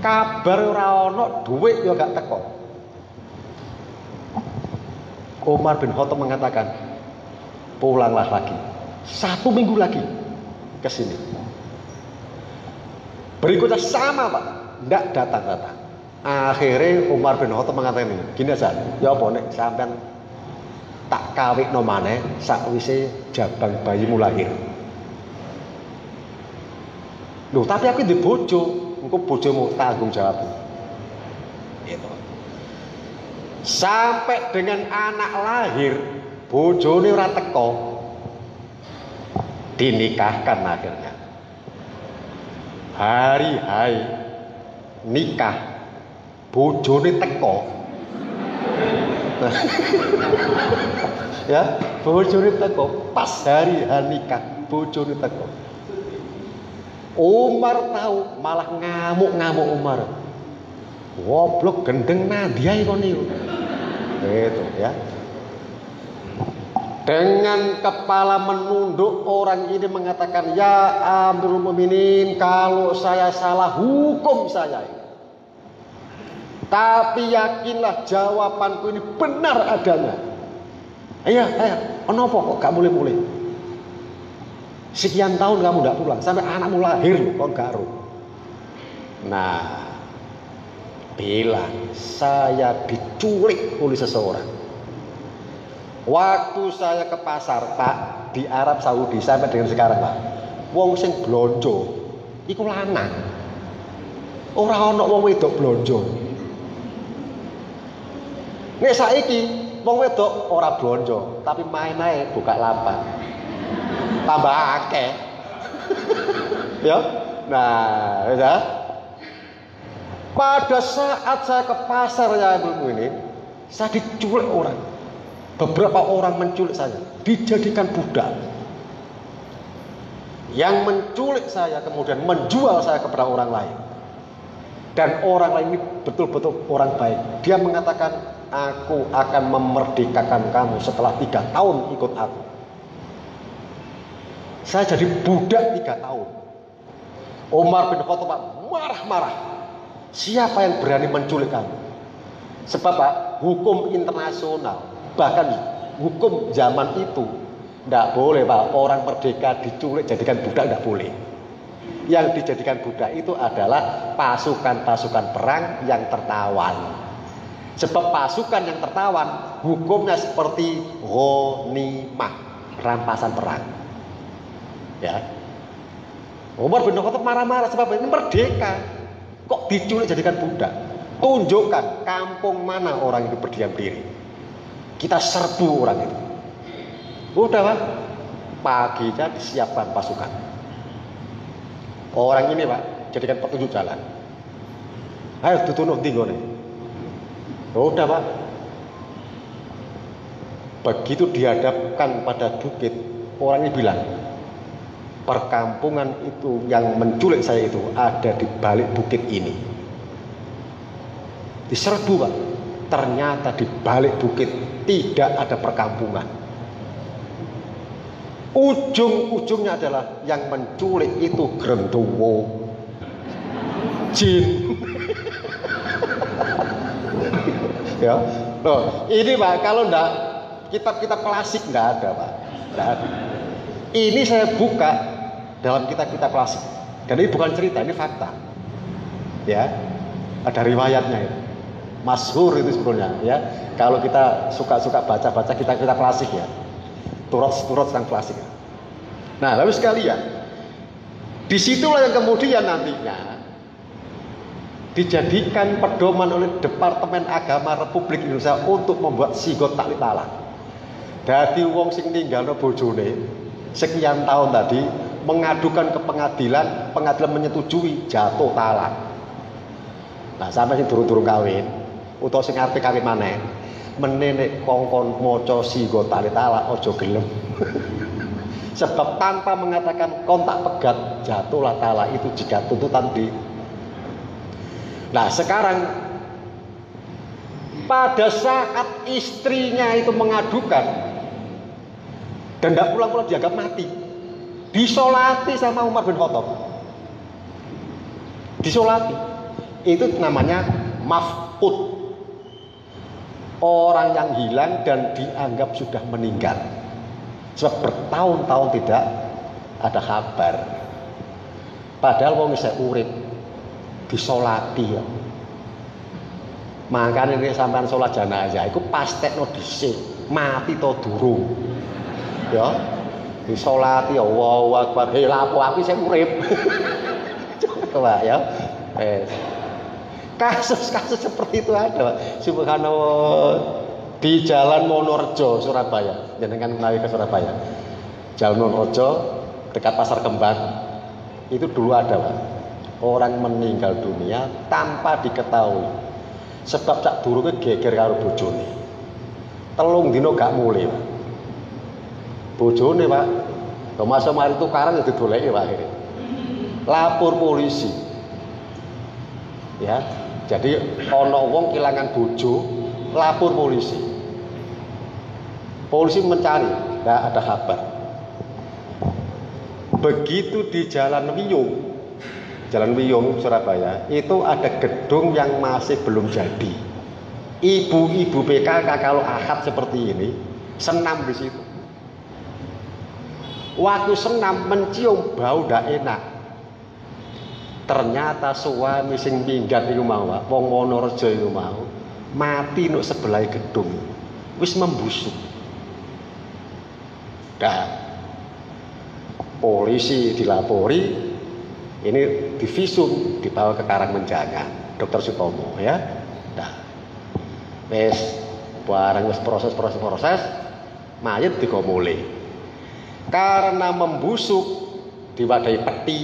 kabar ora ono, duit yo gak teko. Umar bin Khattab mengatakan, pulanglah lagi 1 minggu lagi ke sini. Berikutnya sama Pak, ndak datang-datang. Akhirnya Umar bin Khattab mengatakan ini, gini aja, ya apa nek sampean tak kawikno maneh sakwise jabang bayimu lahir. Loh, tapi aku di bojo, engko bojomu tanggung jawab. Gitu. Sampai dengan anak lahir, bojone ora teko, dinikahkan akhirnya. Hari nikah, bojone teko. Ya, bojone teko, pas hari nikah, bojone teko. Umar tahu, malah ngamuk-ngamuk Umar. Goblok gendeng Nadia iku niku. Gitu ya. Dengan kepala menunduk orang ini mengatakan, ya Amirul Mukminin, kalau saya salah hukum saya. Tapi yakinlah jawabanku ini benar adanya. Ayo, kenapa kok gak mulai-mulai? Sekian tahun kamu gak pulang, sampai anakmu lahir kok gak ru. Nah, bilang saya diculik oleh seseorang. Waktu saya ke pasar Pak di Arab Saudi sampai dengan sekarang Pak, wong sing blonjo iku lanang. Ora ana wong wedok blonjo. Nek saiki wong wedok ora blonjo, tapi main ae buka lapak. Tambah akeh. Ya. Nah, ya. Pada saat saya ke pasar ya Ibu ini, saya diculik orang. Beberapa orang menculik saya, dijadikan budak. Yang menculik saya kemudian menjual saya kepada orang lain. Dan orang lain ini betul-betul orang baik. Dia mengatakan, aku akan memerdekakan kamu setelah 3 tahun ikut aku. Saya jadi budak 3 tahun. Umar bin Khattab marah-marah. Siapa yang berani menculik kamu? Sebab Pak, hukum internasional, bahkan hukum zaman itu tidak boleh Pak, orang merdeka diculik jadikan budak, tidak boleh. Yang dijadikan budak itu adalah pasukan-pasukan perang yang tertawan. Sebab pasukan yang tertawan hukumnya seperti ghanimah, rampasan perang. Ya. Umar bin Khattab marah-marah sebab ini merdeka, kok diculik jadikan budak? Tunjukkan kampung mana orang itu berdiam diri. Kita serbu orang itu. Udah Pak, paginya disiapkan pasukan. Orang ini Pak, jadikan petunjuk jalan. Ayo tutunuh tinggone. Udah Pak. Begitu dihadapkan pada bukit, orang ini bilang, perkampungan itu yang menculik saya itu ada di balik bukit ini. Diserbu Pak. Ternyata di balik bukit tidak ada perkampungan. Ujung-ujungnya adalah yang menculik itu Grendowo, jin. Ya. Loh, ini Pak, kalau enggak kitab-kitab klasik enggak ada, Pak. Enggak ada. Ini saya buka dalam kitab-kitab klasik. Dan ini bukan cerita, ini fakta. Ya. Ada riwayatnya itu. Masyhur itu sebetulnya, ya. Kalau kita suka-suka baca-baca kitab-kitab klasik ya. Turut tentang klasik. Nah, lalu sekalian, disitulah yang kemudian nantinya dijadikan pedoman oleh Departemen Agama Republik Indonesia untuk membuat sigot taklid talak. Dadi wong sing ninggalno bojone sekian tahun tadi mengadukan ke pengadilan, pengadilan menyetujui jatuh talak. Nah, sampai sing durung-durung kawin utawa sing arep kawin maneh, menene kongkon maca sigot taklid talak aja gelem. Sebab tanpa mengatakan kontak pegat jatuhlah talak itu jika tuntutan di. Nah, sekarang pada saat istrinya itu mengadukan dan tidak pulang-pulang dianggap mati, disolati sama Umar bin Khattab. Disolati. Itu namanya mafqud. Orang yang hilang dan dianggap sudah meninggal. Sebab bertahun-tahun tidak ada kabar. Padahal wong isih urip disolati ya. Makanya ini sampean sholat jenazah iku pastekno dhisik, mati to durung. Ya. Disolati Allahu Akbar. Hei lapo aku sing urip. Coba ya. Kasus-kasus seperti itu ada, Pak. Subhanallah. Di Jalan Monorejo, Surabaya. Jenengan menawi ke Surabaya. Jalan Monorejo dekat Pasar Kembang. Itu dulu ada, Pak. Orang meninggal dunia tanpa diketahui. Sebab sak durunge geger karo bojone. 3 dina gak mulih, Pak. Bojone, Pak. Masa mari tukaran ya didoleki, Pak. Lapor polisi. Ya. Jadi ana wong kehilangan bojo, lapor polisi. Polisi mencari, enggak ada kabar. Begitu di Jalan Wiyung Surabaya, itu ada gedung yang masih belum jadi. Ibu-ibu PKK kalau ahad seperti ini senam di situ. Waktu senam mencium bau ndak enak. Ternyata suami sing minggat iku mau, wong Monorejo iku mau, mati nuk sebelah gedung. Wis membusuk. Dah. Polisi dilapori, ini divisum, dibawa ke Karangmenjangan, Dr. Sutomo ya. Nah, wes barang wes proses, mayat digomole. Karena membusuk diwadahi peti.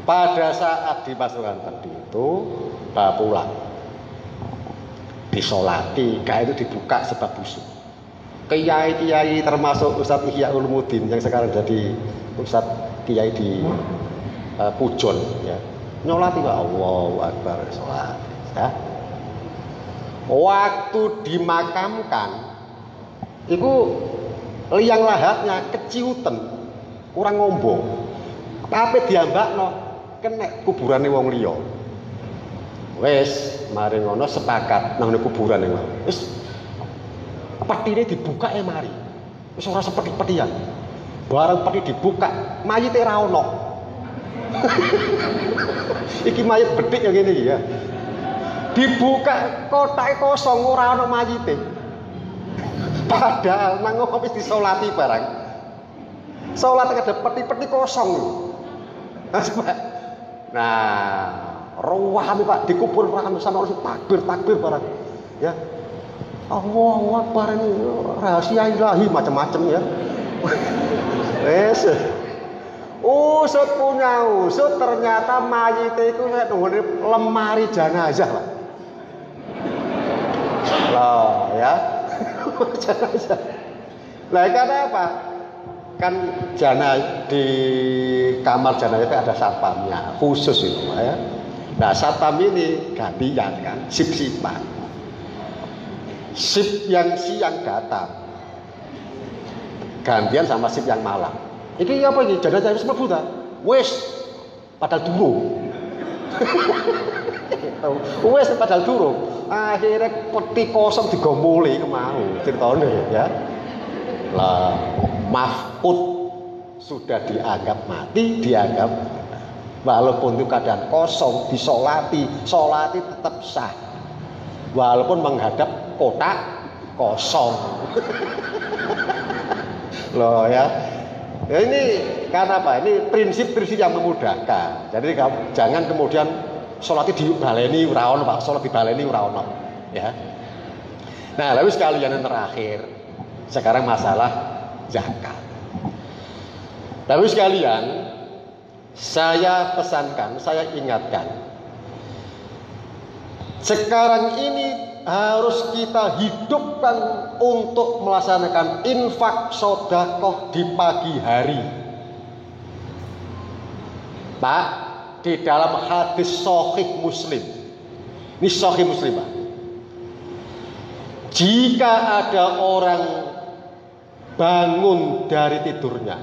Pada saat dimasukkan peti itu, bawa pulang, disolati, kayak itu dibuka sebab busuk. Kiai-kiai termasuk Ustadz Ihya Ulumuddin yang sekarang jadi Ustadz Kiai di Pujon ya. Nyolati Pak, Allahu Akbar, sholat ya. Waktu dimakamkan itu liang lahatnya keciuten, kurang ngombo. Tapi diambakno kena kuburane wong liya. Wes mari ngono sepakat nang kuburan niku. Wis petine dibuka mari. Wis ora sepeti-petian. Barang peti dibuka, mayite ra ono. Iki mayit bedik ya ngene iki ya. Dibuka kotake kosong ora ono mayite. Padahal nang wis disolati barang. Salat ada peti-peti kosong. Nah, ruwahane Pak dikubur ora sama takbir barang. Ya. Allahu Akbar ini rahasia ilahi macam-macam ya. Wes. Usut punya usut ternyata mayit itu nek nggone lemari jenazah, Pak. Lah ya. Jenazah. Lah karena apa? Kan di kamar jenazah itu ada satpamnya khusus itu, Pak ya. Nah, satpam ini gantian kan, sip-sipan. Sip yang siang datang gantian sama sip yang malam. Iki apa iki? Jenazah wis mlebu ta? Wis padahal durung. Wes padahal durung. Akhirnya peti kosong digomboli kemau ceritane ya. Lah Mahfud sudah dianggap mati, dianggap walaupun itu keadaan kosong disolati tetap sah. Walaupun menghadap kotak kosong. Loh ya. Ya ini karena apa? Ini prinsip-prinsip yang memudahkan. Jadi jangan kemudian sholat di baleni ora ono, Pak. Sholat di baleni ora ono, ya. Nah, lalu sekalian yang terakhir, sekarang masalah zakat. Lalu sekalian, saya pesankan, saya ingatkan. Sekarang ini harus kita hidupkan untuk melaksanakan infak sedekah di pagi hari. Pak, di dalam hadis sahih Muslim. Ini sahih Muslim, Pak. Jika ada orang bangun dari tidurnya,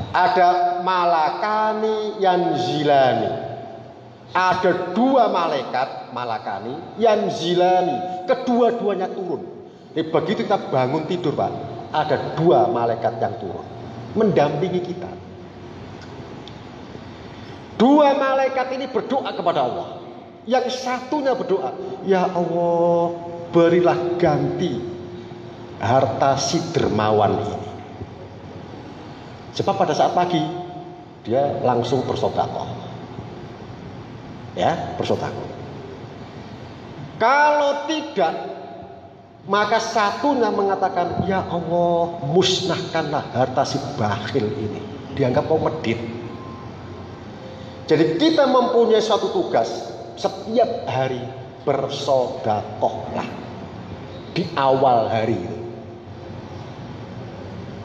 ada malakani yanzilani. Ada dua malakani yanzilani, kedua-duanya turun. Begitu kita bangun tidur, Pak, ada dua malaikat yang turun mendampingi kita. Dua malaikat ini berdoa kepada Allah. Yang satunya berdoa, ya Allah, berilah ganti harta si dermawan ini. Sebab pada saat pagi dia langsung bersedekah. Ya, bersedekah. Kalau tidak, maka satunya mengatakan, ya Allah, musnahkanlah harta si bakhil ini. Dianggap kau medit. Jadi kita mempunyai suatu tugas, setiap hari bersedekahlah di awal hari itu.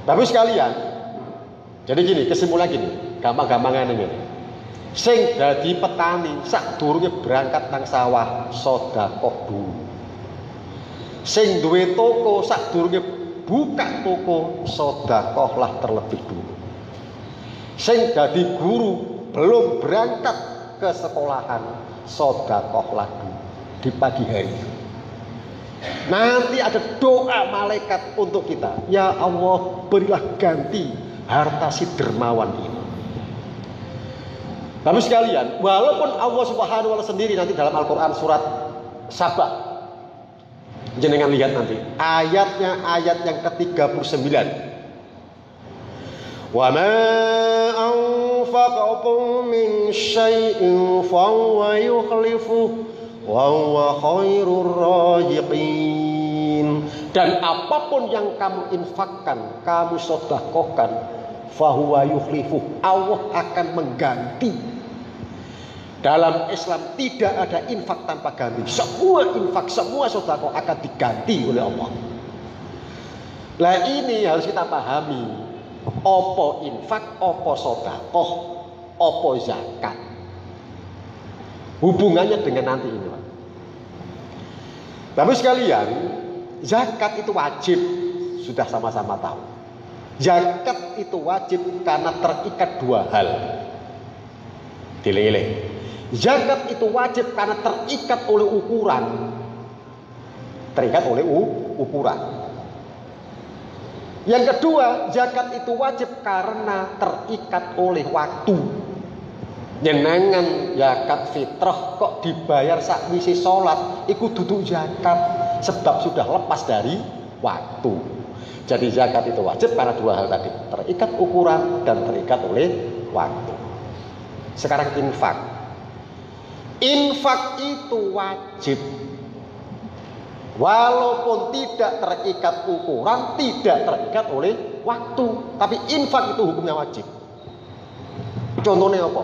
Tapi sekalian, jadi gini, kesimpulan gini, gampang-gampangan ini. Sing dadi petani sadurunge berangkat nang sawah sedekah dulu. Sing duwe toko sadurunge buka toko sedekahlah terlebih dulu. Sing dadi guru belum berangkat ke sekolahan sedekahlah dulu di pagi hari. Nanti ada doa malaikat untuk kita. Ya Allah, berilah ganti harta si dermawan ini. Bapak sekalian, walaupun Allah Subhanahu wa Ta'ala sendiri nanti dalam Al-Quran surat Saba, jenengan lihat nanti ayatnya, ayat yang ke-39. Wa ma anfaqtum min syai'in fa huwa yukhlifu wa huwa khairur raziqin. Dan apapun yang kamu infakkan, kamu sedekahkan, fa huwa yukhlifu, Allah akan mengganti. Dalam Islam tidak ada infak tanpa ganti. Semua infak, semua sedekah akan diganti oleh Allah. Nah ini harus kita pahami. Apa infak, apa sedekah, apa zakat. Hubungannya dengan nanti ini, Pak. Bapak sekalian, zakat itu wajib, sudah sama-sama tahu. Zakat itu wajib karena terikat dua hal. Dile-ile. Zakat itu wajib karena terikat oleh ukuran. Terikat oleh ukuran. Yang kedua, zakat itu wajib karena terikat oleh waktu. Jenengan zakat fitrah kok dibayar sakwise salat, iku dudu zakat sebab sudah lepas dari waktu. Jadi zakat itu wajib karena dua hal tadi, terikat ukuran dan terikat oleh waktu. Sekarang infak. Infak itu wajib. Walaupun tidak terikat ukuran, tidak terikat oleh waktu, tapi infak itu hukumnya wajib. Contohnya apa?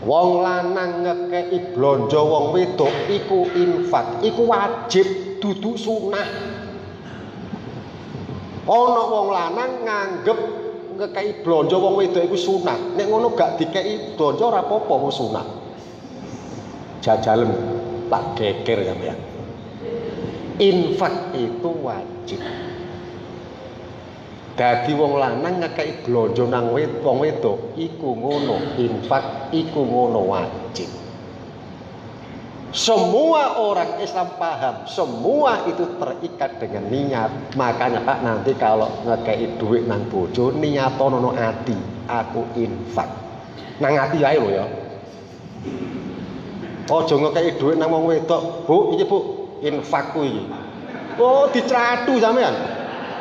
Wong lanang ngekei blonjo wong wedok iku infak, iku wajib, dudu sunah. Ana wong lanang nganggep ngekei blonjo wong wedok iku sunah. Nek ngono gak dikei blonjo ora apa-apa wong sunah. Jajalen tak geger sampeyan. Infak itu wajib. Dadi wong lanang ngekeki blonjo nang wong wedok iku ngono, infak iku ngono wajib. Semua orang Islam paham, semua itu terikat dengan niat. Makanya Pak nanti kalau ngekei duit nang bojo niatono no ati, aku infak. Nang ati ae lho ya. Aja ngekei duit nang wong wedok, Bu, iki Bu, infakku iki. Oh, dicratu sampean.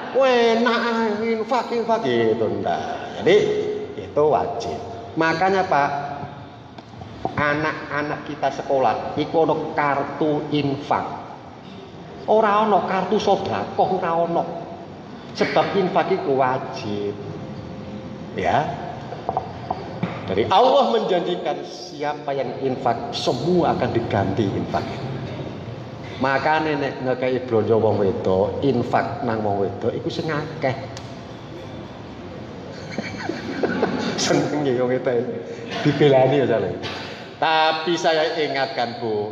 Enak infak gitu ndak. Jadi itu wajib. Makanya Pak, anak-anak kita sekolah iku ono kartu infak. Ora ono kartu sedekah, ora ono. Sebab infak iku wajib. Ya. Dari Allah menjanjikan siapa yang infak semua akan diganti infak. Maka nek ngekei blonjo wong wedok, infak nang wong wedok iku sing akeh. Seneng ya wong wedok. Dibelani ya jane. Tapi saya ingatkan Bu,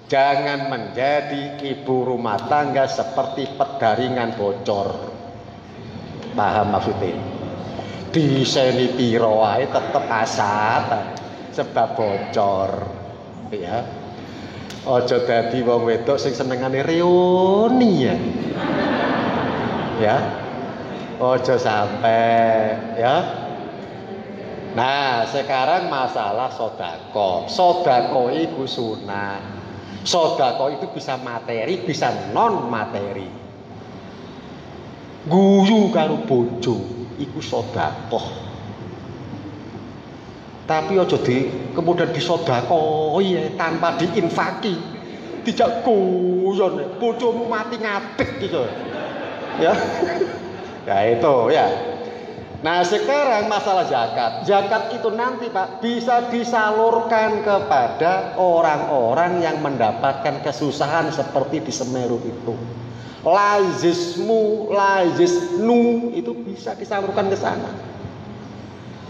jangan menjadi ibu rumah tangga seperti pedaringan bocor. Paham maksudnya? Diseni piro wae tetep asat sebab bocor. Ya. Aja dadi wong wedok sing senengane reuni ya. Ya. Aja sampai ya. Nah, sekarang masalah sodako. Sodako itu sunah. Sodako itu bisa materi, bisa non materi. Guyu karo bojo, itu sodako. Tapi ojo kemudian disodako, ya tanpa diinfaki, tidak guyon. Bojomu mati ngadeg gitu. Ya, ya itu ya. Nah sekarang masalah zakat. Zakat itu nanti Pak bisa disalurkan kepada orang-orang yang mendapatkan kesusahan seperti di Semeru itu. Lazismu, lazisnu itu bisa disalurkan ke sana.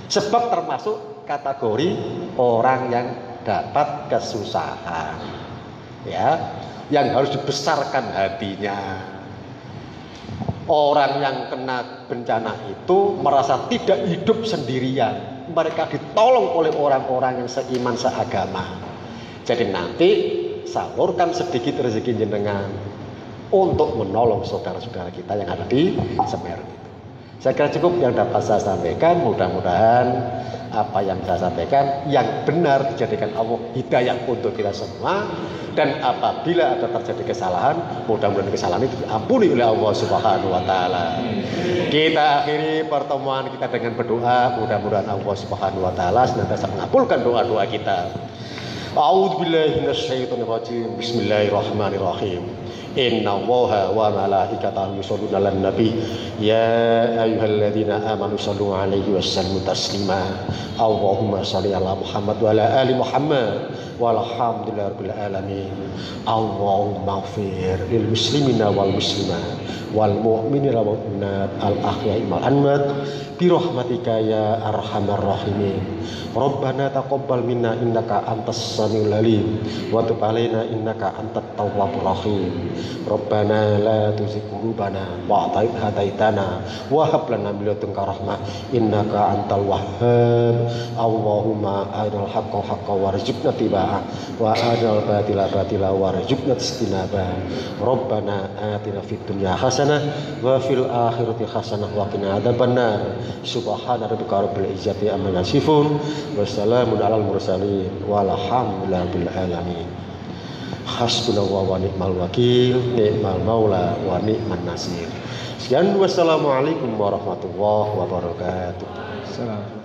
Sebab termasuk kategori orang yang dapat kesusahan. Ya, yang harus dibesarkan hatinya. Orang yang kena bencana itu merasa tidak hidup sendirian. Mereka ditolong oleh orang-orang yang seiman seagama. Jadi nanti salurkan sedikit rezeki jenengan untuk menolong saudara-saudara kita yang ada di Semeru itu. Saya kira cukup yang dapat saya sampaikan. Mudah-mudahan apa yang saya sampaikan yang benar dijadikan Allah hidayah untuk kita semua. Dan apabila ada terjadi kesalahan, mudah-mudahan kesalahan itu diampuni oleh Allah Subhanahu wa taala. Kita akhiri pertemuan kita dengan berdoa, mudah-mudahan Allah Subhanahu wa taala senantiasa mengabulkan doa-doa kita. A'udzubillahi minasyaitonirrajim. Bismillahirrahmanirrahim. Innallaha wa malaikatahu yusholluna 'alan nabi ya ayyuhalladzina amanu shallu 'alaihi wa sallimu taslima. Allahumma shalli 'ala Muhammad wa 'ala ali Muhammad walhamdulillahirabbil alamin. Allahumma ighfir lil muslimina wal muslimat wal mu'minina wal mu'minat al ahya'i wal amwat bi rahmatika ya arhamar rahimin. Rabbana taqabbal minna innaka antas samiul alim wa tub 'alaina innaka antat tawwabur rahim. Rabbana la tuzigh qulubana ba'da idh hadaitana wa hab lana min ladunka rahmah innaka antal wahhab. Allahumma arinal haqqo haqqan warzuqna ittiba'ah wa arinal batila batila warzuqna ijtinabah. Rabbana atina fid dunya hasanah wa fil akhirati hasanah wa qina adzabannar. Subhana rabbika rabbil izzati amma yasifun wassalamun alal mursalin walhamdulillahi rabbil alamin. Hasbunallahu wa ni'mal wakil, ni'mal maula wa ni'man nasir. Sekian, wassalamualaikum warahmatullahi wabarakatuh. Salam.